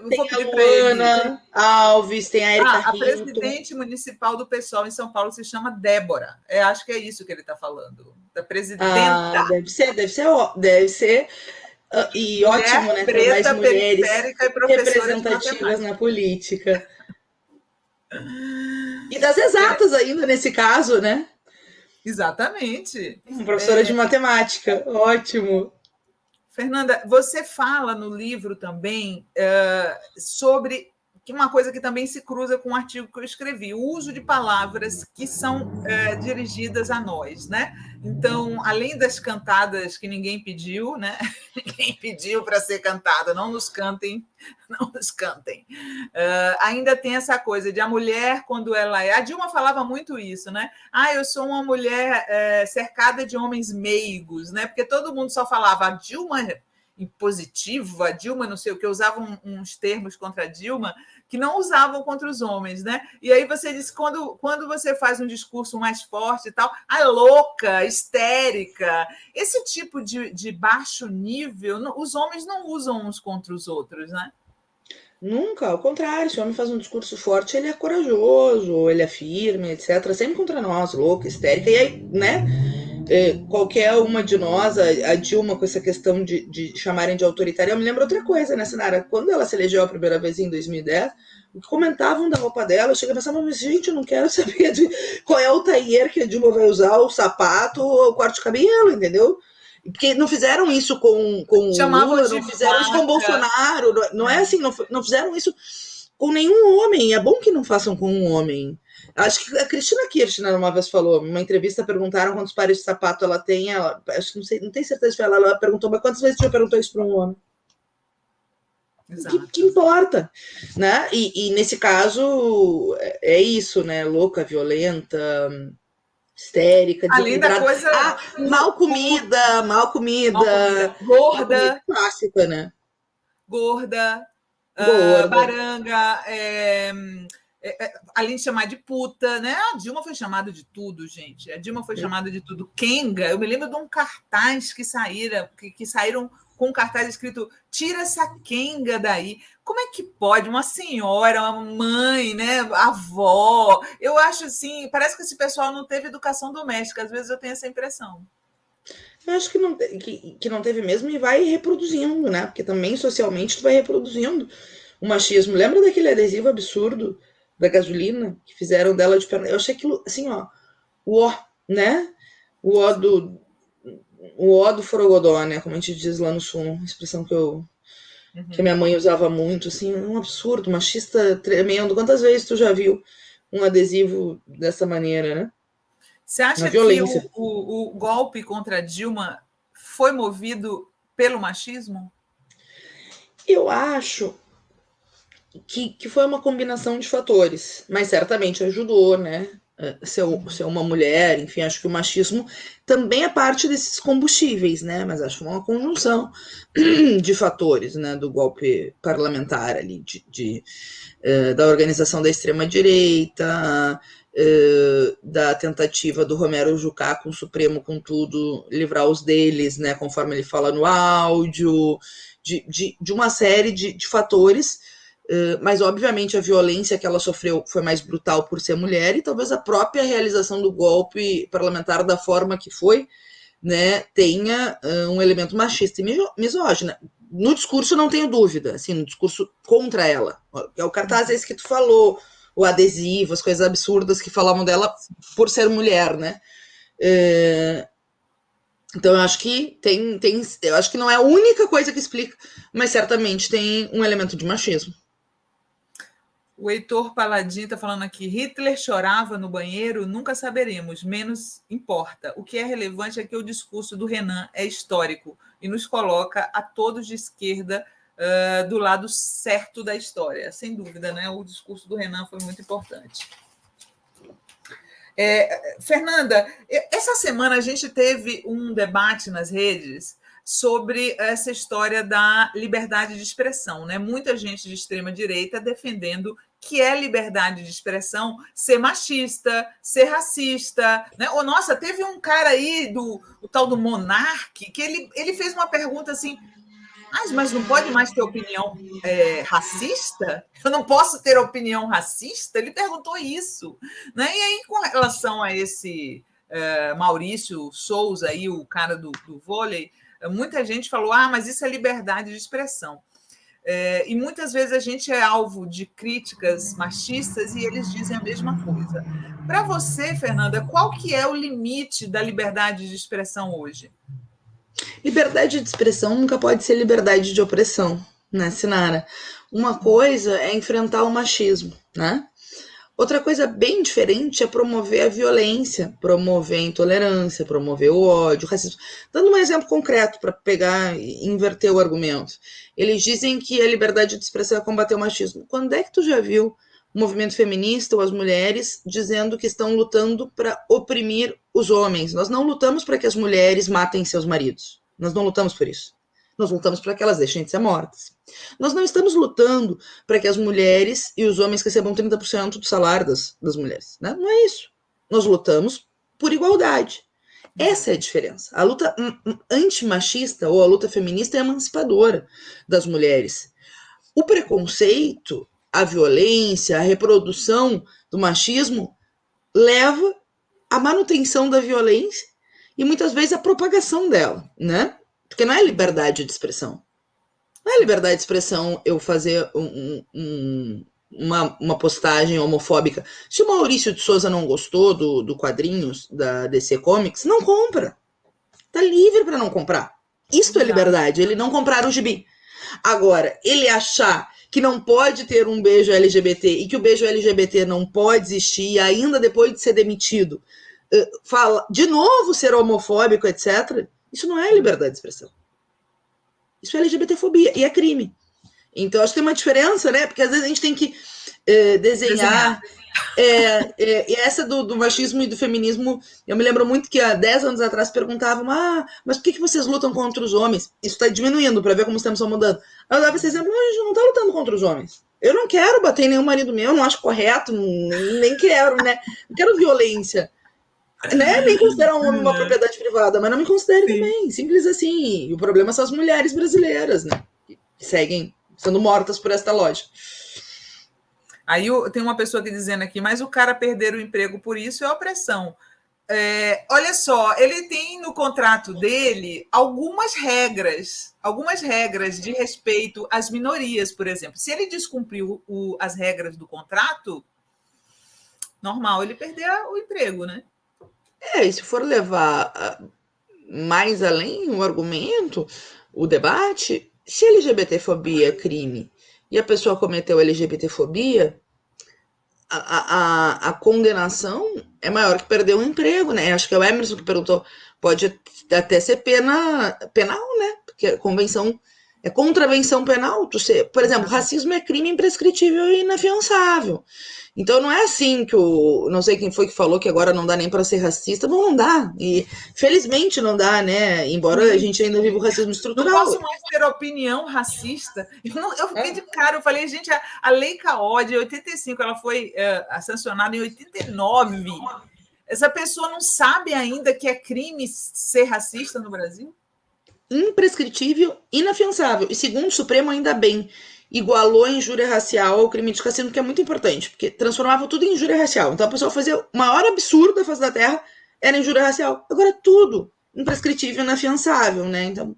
tem vou a pedir para ele. Luana Alves, tem a Erika A Rinto. presidente municipal do PSOL em São Paulo se chama Débora. Acho que é isso que ele está falando. Da presidenta. Deve ser. E Mulher ótimo, né? Ter mais preta, mulheres periférica e professora de representativas matemática. na política. E das exatas ainda, nesse caso, né? Exatamente. Uma professora de matemática. Ótimo. Fernanda, você fala no livro também sobre uma coisa que também se cruza com um artigo que eu escrevi, o uso de palavras que são dirigidas a nós, né? Então, além das cantadas que ninguém pediu, né? Ninguém pediu para ser cantada, não nos cantem, não nos cantem. Ainda tem essa coisa de a mulher, quando ela é... A Dilma falava muito isso, né? Eu sou uma mulher cercada de homens meigos, né? Porque todo mundo só falava a Dilma impositiva, a Dilma não sei o que, usavam uns termos contra a Dilma que não usavam contra os homens, né? E aí você disse, quando você faz um discurso mais forte e tal, louca, histérica, esse tipo de baixo nível, os homens não usam uns contra os outros, né? Nunca, ao contrário, se o homem faz um discurso forte, ele é corajoso, ele é firme, etc. Sempre contra nós, louca, histérica. E aí, né? Qualquer uma de nós, a Dilma, com essa questão de chamarem de autoritária, eu me lembro outra coisa, né, Sinara? Quando ela se elegeu a primeira vez em 2010, o que comentavam da roupa dela, eu cheguei a pensar, mas gente, eu não quero saber qual é o tailleur que a Dilma vai usar, o sapato ou o corte de cabelo, entendeu? Porque não fizeram isso com o Lula, não fizeram isso com o Bolsonaro, não é assim, não fizeram isso com nenhum homem. É bom que não façam com um homem. Acho que a Cristina Kirchner uma vez falou, numa entrevista, perguntaram quantos pares de sapato ela tem. Acho que não tenho certeza se ela perguntou, mas quantas vezes você já perguntou isso para um homem? Que importa, né? E nesse caso é isso, né? Louca, violenta, histérica, Além da desequilibrada. coisa. Mal comida, mal comida. Mal comida Gorda, clássica, né? gorda, Gorda. baranga, além de chamar de puta, né? A Dilma foi chamada de tudo, gente. A Dilma foi chamada de tudo. Kenga, eu me lembro de um cartaz que saíram com um cartaz escrito tira essa Kenga daí. Como é que pode uma senhora, uma mãe, né, avó? Eu acho assim, parece que esse pessoal não teve educação doméstica. Às vezes eu tenho essa impressão. Eu acho que não teve mesmo e vai reproduzindo, né? Porque também socialmente tu vai reproduzindo o machismo. Lembra daquele adesivo absurdo da gasolina que fizeram dela de perna? Eu achei aquilo, assim, ó, o ó, né? O ó do, o ó do forogodó, né? Como a gente diz lá no sul, uma expressão que a minha mãe usava muito, assim, um absurdo, machista tremendo. Quantas vezes tu já viu um adesivo dessa maneira, né? Você Uma acha que violência. o golpe contra Dilma foi movido pelo machismo? Eu acho que foi uma combinação de fatores, mas certamente ajudou, né? Ser uma mulher, enfim, acho que o machismo também é parte desses combustíveis, né? Mas acho que uma conjunção de fatores, né? Do golpe parlamentar ali, da organização da extrema-direita, da tentativa do Romero Jucá com o Supremo, com tudo, livrar os deles, né? Conforme ele fala no áudio, de uma série de fatores. Mas obviamente a violência que ela sofreu foi mais brutal por ser mulher e talvez a própria realização do golpe parlamentar da forma que foi, né, tenha um elemento machista e misógino. No discurso não tenho dúvida, assim, no discurso contra ela. É o cartaz esse que tu falou, o adesivo, as coisas absurdas que falavam dela por ser mulher, né? Então eu acho que eu acho que não é a única coisa que explica, mas certamente tem um elemento de machismo. O Heitor Paladin está falando aqui: Hitler chorava no banheiro? Nunca saberemos, menos importa. O que é relevante é que o discurso do Renan é histórico e nos coloca a todos de esquerda do lado certo da história. Sem dúvida, né? O discurso do Renan foi muito importante. Fernanda, essa semana a gente teve um debate nas redes sobre essa história da liberdade de expressão, né? Muita gente de extrema direita defendendo que é liberdade de expressão ser machista, ser racista, né? Ou, nossa, teve um cara aí o tal do Monark que ele fez uma pergunta assim: mas não pode mais ter opinião racista? Eu não posso ter opinião racista? Ele perguntou isso. Né? E aí, com relação a esse Maurício Souza, aí, o cara do vôlei, muita gente falou: mas isso é liberdade de expressão. E muitas vezes a gente é alvo de críticas machistas e eles dizem a mesma coisa. Para você, Fernanda, qual que é o limite da liberdade de expressão hoje? Liberdade de expressão nunca pode ser liberdade de opressão, né, Sinara? Uma coisa é enfrentar o machismo, né? Outra coisa bem diferente é promover a violência, promover a intolerância, promover o ódio, o racismo. Dando um exemplo concreto para pegar e inverter o argumento. Eles dizem que a liberdade de expressão é combater o machismo. Quando é que tu já viu o movimento feminista ou as mulheres dizendo que estão lutando para oprimir os homens? Nós não lutamos para que as mulheres matem seus maridos. Nós não lutamos por isso. Nós lutamos para que elas deixem de ser mortas. Nós não estamos lutando para que as mulheres e os homens recebam 30% do salário das mulheres. Né? Não é isso. Nós lutamos por igualdade. Essa é a diferença. A luta antimachista ou a luta feminista é emancipadora das mulheres. O preconceito, a violência, a reprodução do machismo leva à manutenção da violência e muitas vezes à propagação dela, né? Porque não é liberdade de expressão. Não é liberdade de expressão eu fazer uma postagem homofóbica. Se o Maurício de Souza não gostou do quadrinhos da DC Comics, não compra. Tá livre para não comprar. Isto é liberdade, ele não comprar o gibi. Agora, ele achar que não pode ter um beijo LGBT e que o beijo LGBT não pode existir, e ainda depois de ser demitido, fala de novo ser homofóbico, etc., isso não é liberdade de expressão. Isso é LGBTfobia e é crime. Então, acho que tem uma diferença, né? Porque às vezes a gente tem que desenhar. E essa do machismo e do feminismo, eu me lembro muito que há 10 anos atrás perguntavam, mas por que vocês lutam contra os homens? Isso está diminuindo, para ver como os tempos estão mudando. Eu dava esse exemplo, a gente não está lutando contra os homens. Eu não quero bater em nenhum marido meu, não acho correto, nem quero, né? Não quero violência. Né? Nem considerar um homem uma propriedade privada, mas não me considere também. Simples assim. E o problema são as mulheres brasileiras, né? Que seguem sendo mortas por esta lógica. Aí tem uma pessoa aqui dizendo aqui, mas o cara perder o emprego por isso é opressão. Olha só, ele tem no contrato dele algumas regras de respeito às minorias, por exemplo. Se ele descumpriu as regras do contrato, normal ele perder o emprego, né? E se for levar mais além o argumento, o debate, se LGBTfobia é crime e a pessoa cometeu LGBTfobia, a condenação é maior que perder o emprego, né? Acho que é o Emerson que perguntou, pode até ser penal, né? Porque convenção é contravenção penal. Por exemplo, racismo é crime imprescritível e inafiançável. Então não é assim que não sei quem foi que falou que agora não dá nem para ser racista, não dá. E felizmente não dá, né? Embora a gente ainda viva o racismo estrutural. Não posso mais ter opinião racista. Eu fiquei de cara, eu falei, gente, a Lei CAOD, em 85, ela foi sancionada em 89. Essa pessoa não sabe ainda que é crime ser racista no Brasil? Imprescritível, inafiançável. E segundo o Supremo, ainda bem, igualou a injúria racial ao crime de cassino, que é muito importante, porque transformava tudo em injúria racial. Então a pessoa fazia o maior absurdo da face da terra, era injúria racial. Agora tudo imprescritível, inafiançável, né? Então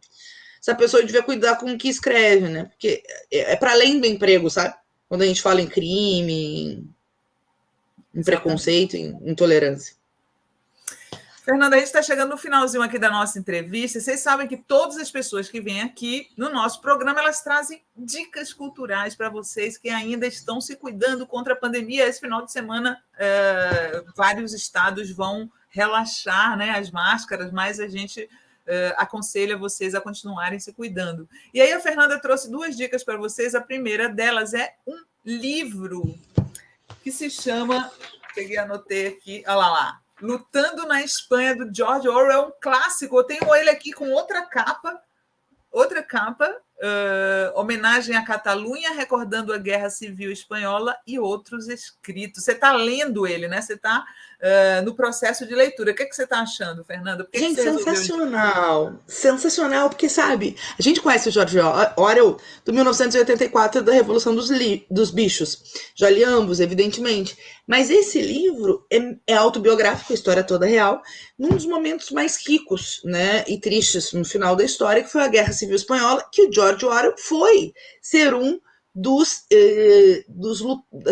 essa pessoa devia cuidar com o que escreve, né? Porque é para além do emprego, sabe? Quando a gente fala em crime, em preconceito, em intolerância. Fernanda, a gente está chegando no finalzinho aqui da nossa entrevista. Vocês sabem que todas as pessoas que vêm aqui no nosso programa, elas trazem dicas culturais para vocês que ainda estão se cuidando contra a pandemia. Esse final de semana, vários estados vão relaxar, né, as máscaras, mas a gente aconselha vocês a continuarem se cuidando. E aí a Fernanda trouxe 2 dicas para vocês. A primeira delas é um livro que se chama... Peguei, anotei aqui, olha lá. Lutando na Espanha, do George Orwell, um clássico. Eu tenho ele aqui com outra capa, homenagem à Catalunha, recordando a Guerra Civil Espanhola e outros escritos. Você está lendo ele, né? Você está no processo de leitura. O que você está achando, Fernanda? Gente, sensacional. Sensacional, porque, sabe, a gente conhece o George Orwell do 1984, da Revolução dos Bichos. Já li ambos, evidentemente. Mas esse livro é autobiográfico, a história toda real, num dos momentos mais ricos, né, e tristes no final da história, que foi a Guerra Civil Espanhola, que o George Orwell foi ser um das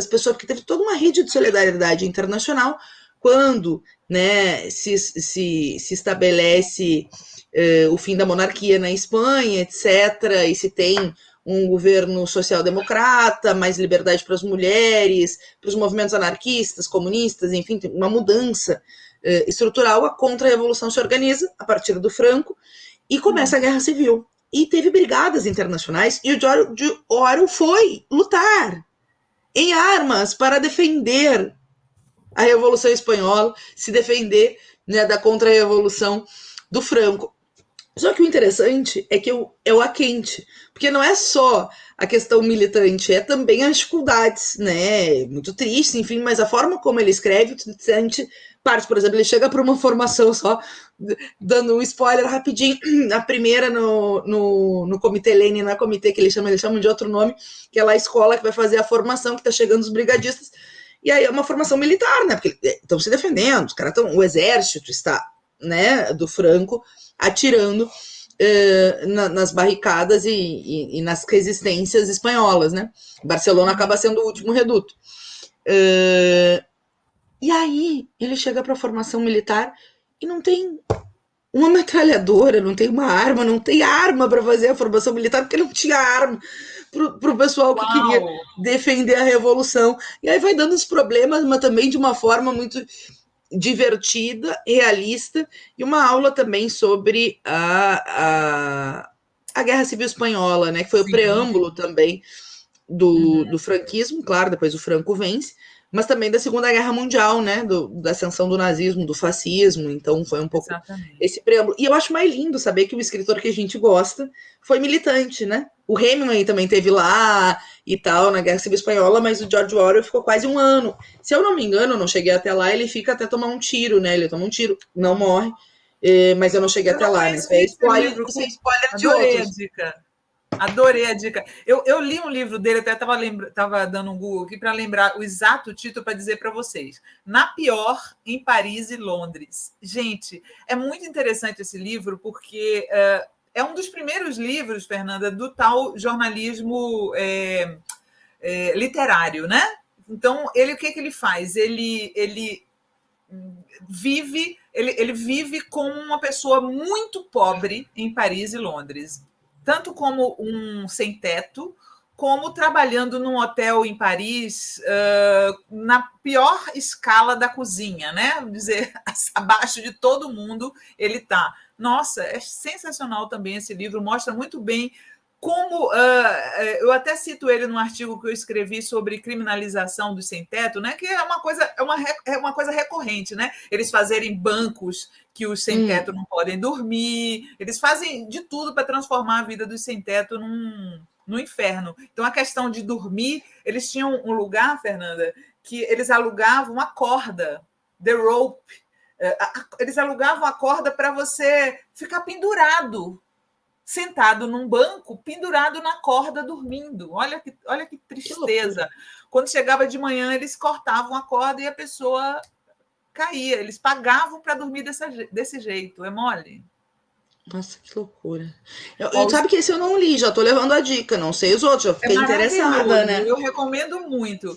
pessoas que teve toda uma rede de solidariedade internacional quando, né, se estabelece o fim da monarquia na Espanha, etc., e se tem um governo social-democrata, mais liberdade para as mulheres, para os movimentos anarquistas, comunistas, enfim, tem uma mudança estrutural. A contra-revolução se organiza a partir do Franco e começa a Guerra Civil. E teve brigadas internacionais, e o George Orwell foi lutar em armas para defender a Revolução Espanhola, se defender, né, da contra-revolução do Franco. Só que o interessante é que é o quente, porque não é só a questão militante, é também as dificuldades, né? Muito triste, enfim, mas a forma como ele escreve, a gente parte, por exemplo, ele chega para uma formação só, dando um spoiler rapidinho, a primeira no Comitê Lenin, na comitê que eles chamam de outro nome, que é lá a escola que vai fazer a formação, que está chegando os brigadistas, e aí é uma formação militar, né? Porque estão se defendendo, os caras estão, o exército está, né, do Franco, atirando nas barricadas e nas resistências espanholas, né? Barcelona acaba sendo o último reduto. E aí ele chega para a formação militar e não tem uma metralhadora, não tem uma arma, não tem arma para fazer a formação militar, porque não tinha arma para o pessoal que queria defender a revolução. E aí vai dando os problemas, mas também de uma forma muito divertida, realista, e uma aula também sobre a Guerra Civil Espanhola, né, que foi o preâmbulo também do franquismo, claro, depois o Franco vence, mas também da Segunda Guerra Mundial, né? Da ascensão do nazismo, do fascismo. Então foi um pouco esse preâmbulo. E eu acho mais lindo saber que o escritor que a gente gosta foi militante, né? O Hemingway também teve lá e tal, na Guerra Civil Espanhola, mas o George Orwell ficou quase um ano. Se eu não me engano, eu não cheguei até lá, ele fica até tomar um tiro, né? Ele toma um tiro, não morre, mas eu não cheguei até lá, né? Isso é spoiler, você spoiler de outros. A dica. Adorei a dica. Eu li um livro dele, até estava dando um Google aqui para lembrar o exato título para dizer para vocês. Na Pior, em Paris e Londres. Gente, é muito interessante esse livro, porque é um dos primeiros livros, Fernanda, do tal jornalismo literário, né? Então, o que ele faz? Ele vive como uma pessoa muito pobre em Paris e Londres, tanto como um sem-teto, como trabalhando num hotel em Paris, na pior escala da cozinha, né? Vamos dizer, abaixo de todo mundo ele está. Nossa, é sensacional também esse livro, mostra muito bem como eu até cito ele num artigo que eu escrevi sobre criminalização do sem-teto, né? Que é uma coisa recorrente, né? Eles fazerem bancos que os sem-teto não podem dormir, eles fazem de tudo para transformar a vida dos sem-teto no inferno. Então, a questão de dormir, eles tinham um lugar, Fernanda, que eles alugavam a corda, the rope, eles alugavam a corda para você ficar pendurado, sentado num banco, pendurado na corda, dormindo. Olha que tristeza. Quando chegava de manhã, eles cortavam a corda e a pessoa caía. Eles pagavam para dormir desse jeito. É mole? Nossa, que loucura. Sabe que esse eu não li, já estou levando a dica. Não sei os outros, já fiquei interessada, né? Eu recomendo muito.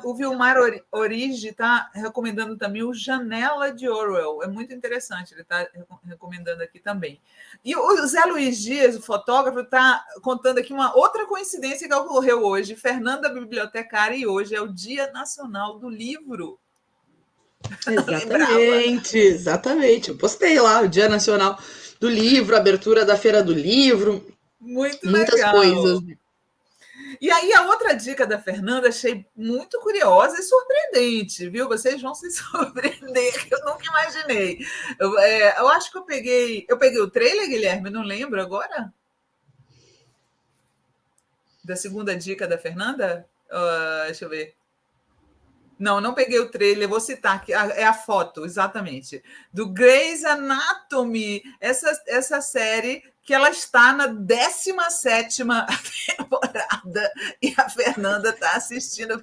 O Vilmar Origi está recomendando também o Janela de Orwell. É muito interessante, ele está recomendando aqui também. E o Zé Luiz Dias, o fotógrafo, está contando aqui uma outra coincidência que ocorreu hoje. Fernanda bibliotecária, e hoje é o Dia Nacional do Livro. Exatamente. Eu postei lá o Dia Nacional do Livro, abertura da Feira do Livro. Muitas legal. coisas. E aí, a outra dica da Fernanda, achei muito curiosa e surpreendente, viu? Vocês vão se surpreender, que eu nunca imaginei. Eu acho que eu peguei o trailer, Guilherme, não lembro agora? Da segunda dica da Fernanda? Deixa eu ver. Não peguei o trailer, vou citar aqui, é a foto, exatamente, do Grey's Anatomy, essa série que ela está na 17ª temporada e a Fernanda está assistindo,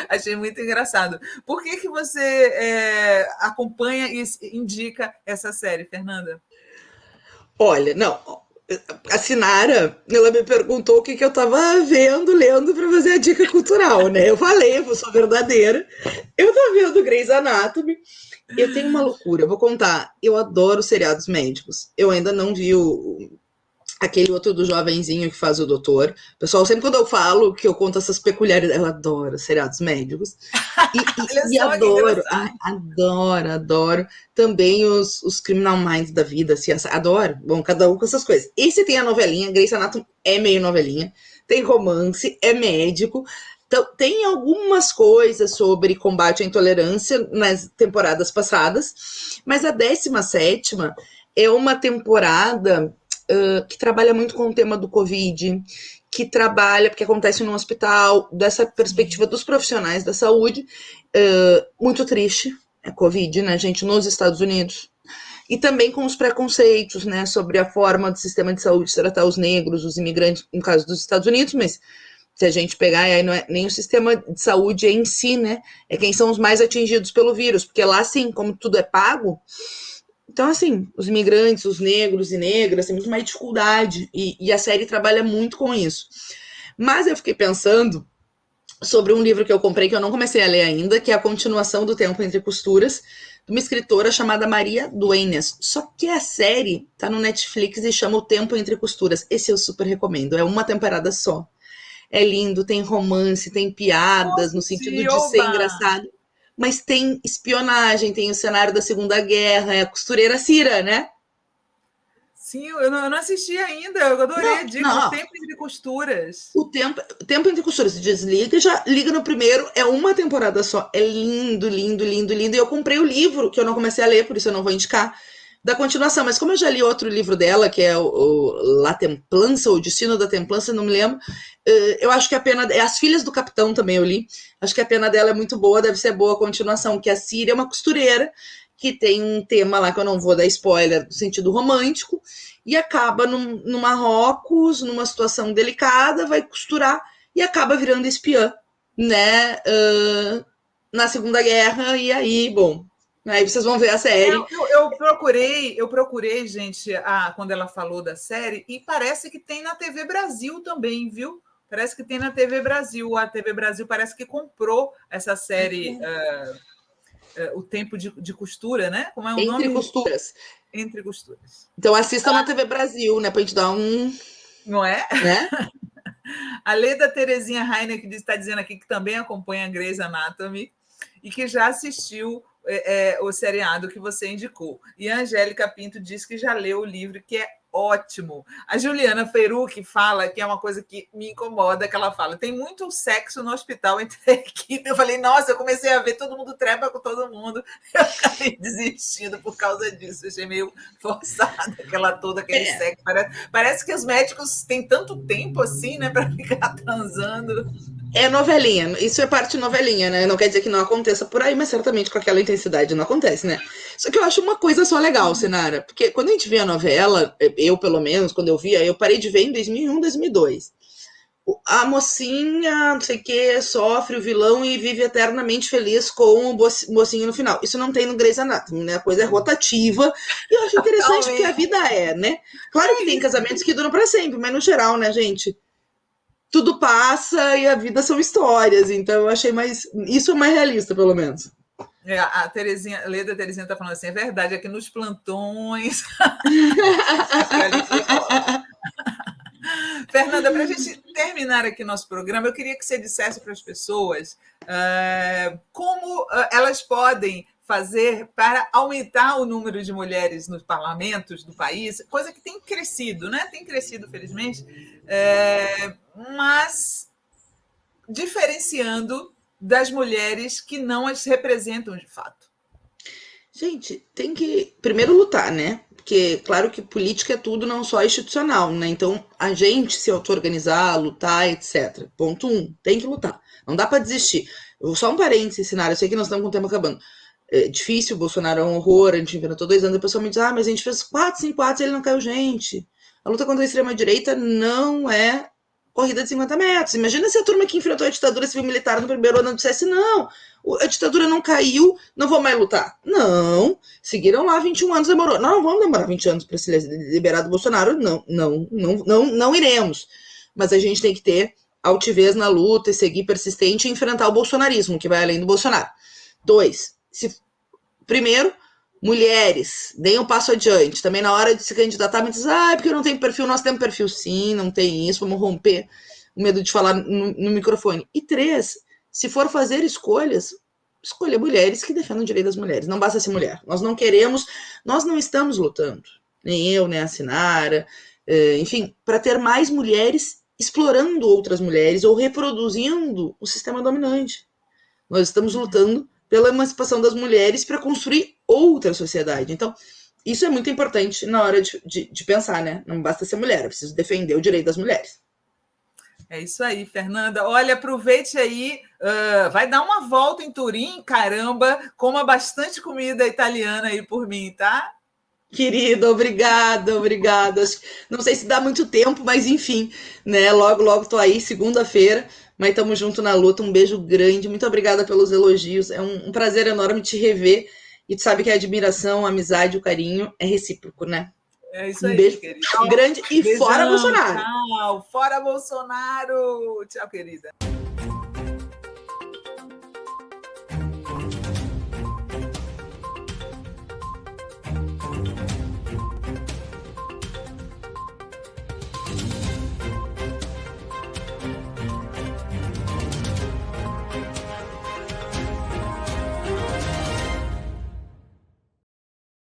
achei muito engraçado. Por que você acompanha e indica essa série, Fernanda? Olha, não... A Sinara, ela me perguntou o que eu estava lendo para fazer a dica cultural, né? Eu falei, eu sou verdadeira. Eu tô vendo Grey's Anatomy. Eu tenho uma loucura, eu vou contar. Eu adoro seriados médicos. Eu ainda não vi aquele outro do jovenzinho que faz o doutor. Pessoal, sempre quando eu falo que eu conto essas peculiaridades, eu adoro seriados médicos. E adoro, adoro também os Criminal Minds da vida, assim, adoro. Bom, cada um com essas coisas. Esse tem a novelinha, Grey's Anatomy é meio novelinha, tem romance, é médico. Então, tem algumas coisas sobre combate à intolerância nas temporadas passadas, mas a 17ª é uma temporada que trabalha muito com o tema do Covid, que trabalha, porque acontece no hospital, dessa perspectiva dos profissionais da saúde, muito triste, é Covid, né, gente, nos Estados Unidos, e também com os preconceitos, né, sobre a forma do sistema de saúde tratar os negros, os imigrantes, no caso dos Estados Unidos, mas se a gente pegar, aí não é nem o sistema de saúde em si, né, é quem são os mais atingidos pelo vírus, porque lá, assim, como tudo é pago, então, assim, os imigrantes, os negros e negras têm muito mais dificuldade, e a série trabalha muito com isso. Mas eu fiquei pensando sobre um livro que eu comprei, que eu não comecei a ler ainda, que é a continuação do Tempo Entre Costuras, de uma escritora chamada Maria Dueñas. Só que a série tá no Netflix e chama O Tempo Entre Costuras. Esse eu super recomendo, é uma temporada só. É lindo, tem romance, tem piadas, no sentido de ser engraçado. Mas tem espionagem, tem o cenário da Segunda Guerra, é a costureira Cira, né? Sim, eu não assisti ainda, eu adorei a dica, O Tempo Entre Costuras. O tempo Entre Costuras, desliga, já liga no primeiro, é uma temporada só, é lindo, lindo, lindo, lindo, e eu comprei o livro, que eu não comecei a ler, por isso eu não vou indicar, da continuação, mas como eu já li outro livro dela, que é o La Templança, o Destino da Templança, não me lembro, eu acho que a pena, As Filhas do Capitão também eu li, acho que a pena dela é muito boa, deve ser boa a continuação, que a Síria é uma costureira, que tem um tema lá que eu não vou dar spoiler, no sentido romântico, e acaba no Marrocos, numa situação delicada, vai costurar e acaba virando espiã, né, na Segunda Guerra, e aí, bom, aí vocês vão ver a série. Eu procurei, gente, quando ela falou da série, e parece que tem na TV Brasil também, viu? Parece que tem na TV Brasil. A TV Brasil parece que comprou essa série... O Tempo de Costura, né? Como é o nome? Entre Costuras. Entre Costuras. Então assistam na TV Brasil, né? Pra gente dar um... Não é? Né? A Leda Terezinha Heine, que está dizendo aqui que também acompanha a Grey's Anatomy e que já assistiu o seriado que você indicou. E a Angélica Pinto diz que já leu o livro, que é ótimo. A Juliana Ferucchi fala que é uma coisa que me incomoda, que ela fala, tem muito sexo no hospital entre a equipe. Eu falei, nossa, eu comecei a ver todo mundo trepa com todo mundo. Eu acabei desistindo por causa disso. Eu achei meio forçada aquele sexo. Parece que os médicos têm tanto tempo assim, né, para ficar transando. É novelinha, isso é parte novelinha, né? Não quer dizer que não aconteça por aí, mas certamente com aquela intensidade não acontece, né? Só que eu acho uma coisa só legal, Sinara, porque quando a gente vê a novela, eu pelo menos, quando eu via, eu parei de ver em 2001, 2002. A mocinha, não sei o que, sofre o vilão e vive eternamente feliz com o mocinho no final. Isso não tem no Grey's Anatomy, né? A coisa é rotativa. E eu acho interessante porque a vida né? Claro que tem casamentos que duram para sempre, mas no geral, né, gente? Tudo passa e a vida são histórias. Então eu achei mais... Isso é mais realista, pelo menos. A Terezinha, Leda Terezinha está falando assim, é verdade, aqui nos plantões... Fernanda, para a gente terminar aqui nosso programa, eu queria que você dissesse para as pessoas como elas podem fazer para aumentar o número de mulheres nos parlamentos do país, coisa que tem crescido, né? Tem crescido, felizmente, mas diferenciando das mulheres que não as representam de fato. Gente, tem que primeiro lutar, né? Porque, claro que política é tudo, não só institucional, né? Então, a gente se auto-organizar, lutar, etc. Ponto 1, tem que lutar. Não dá para desistir. Só um parênteses, Sinara, eu sei que nós estamos com o tempo acabando. É difícil, o Bolsonaro é um horror, a gente inventou 2 anos, a pessoa me diz, mas a gente fez 4, 5 atos e ele não caiu, gente. A luta contra a extrema-direita não é corrida de 50 metros. Imagina se a turma que enfrentou a ditadura civil-militar no primeiro ano dissesse, não, a ditadura não caiu, não vou mais lutar. Não, seguiram lá 21 anos, demorou. Não vamos demorar 20 anos para se liberar do Bolsonaro, não iremos. Mas a gente tem que ter altivez na luta e seguir persistente e enfrentar o bolsonarismo, que vai além do Bolsonaro. 2, primeiro, mulheres, deem um passo adiante. Também na hora de se candidatar, me diz, porque eu não tenho perfil. Nós temos perfil, sim, não tem isso, vamos romper o medo de falar no microfone. E 3, se for fazer escolhas, escolha mulheres que defendam o direito das mulheres. Não basta ser mulher. Nós não queremos, nós não estamos lutando, nem eu, nem a Sinara, enfim, para ter mais mulheres explorando outras mulheres ou reproduzindo o sistema dominante. Nós estamos lutando pela emancipação das mulheres para construir outra sociedade. Então, isso é muito importante na hora de pensar, né? Não basta ser mulher, é preciso defender o direito das mulheres. É isso aí, Fernanda. Olha, aproveite aí, vai dar uma volta em Turim, caramba, coma bastante comida italiana aí por mim, tá? Querida, obrigada. Não sei se dá muito tempo, mas enfim, né? Logo tô aí, segunda-feira, mas estamos junto na luta. Um beijo grande, muito obrigada pelos elogios. É um prazer enorme te rever. E tu sabe que a admiração, a amizade, o carinho é recíproco, né? É isso aí, beijo querida. Grande e Beijão, fora Bolsonaro. Tchau, fora Bolsonaro. Tchau, querida.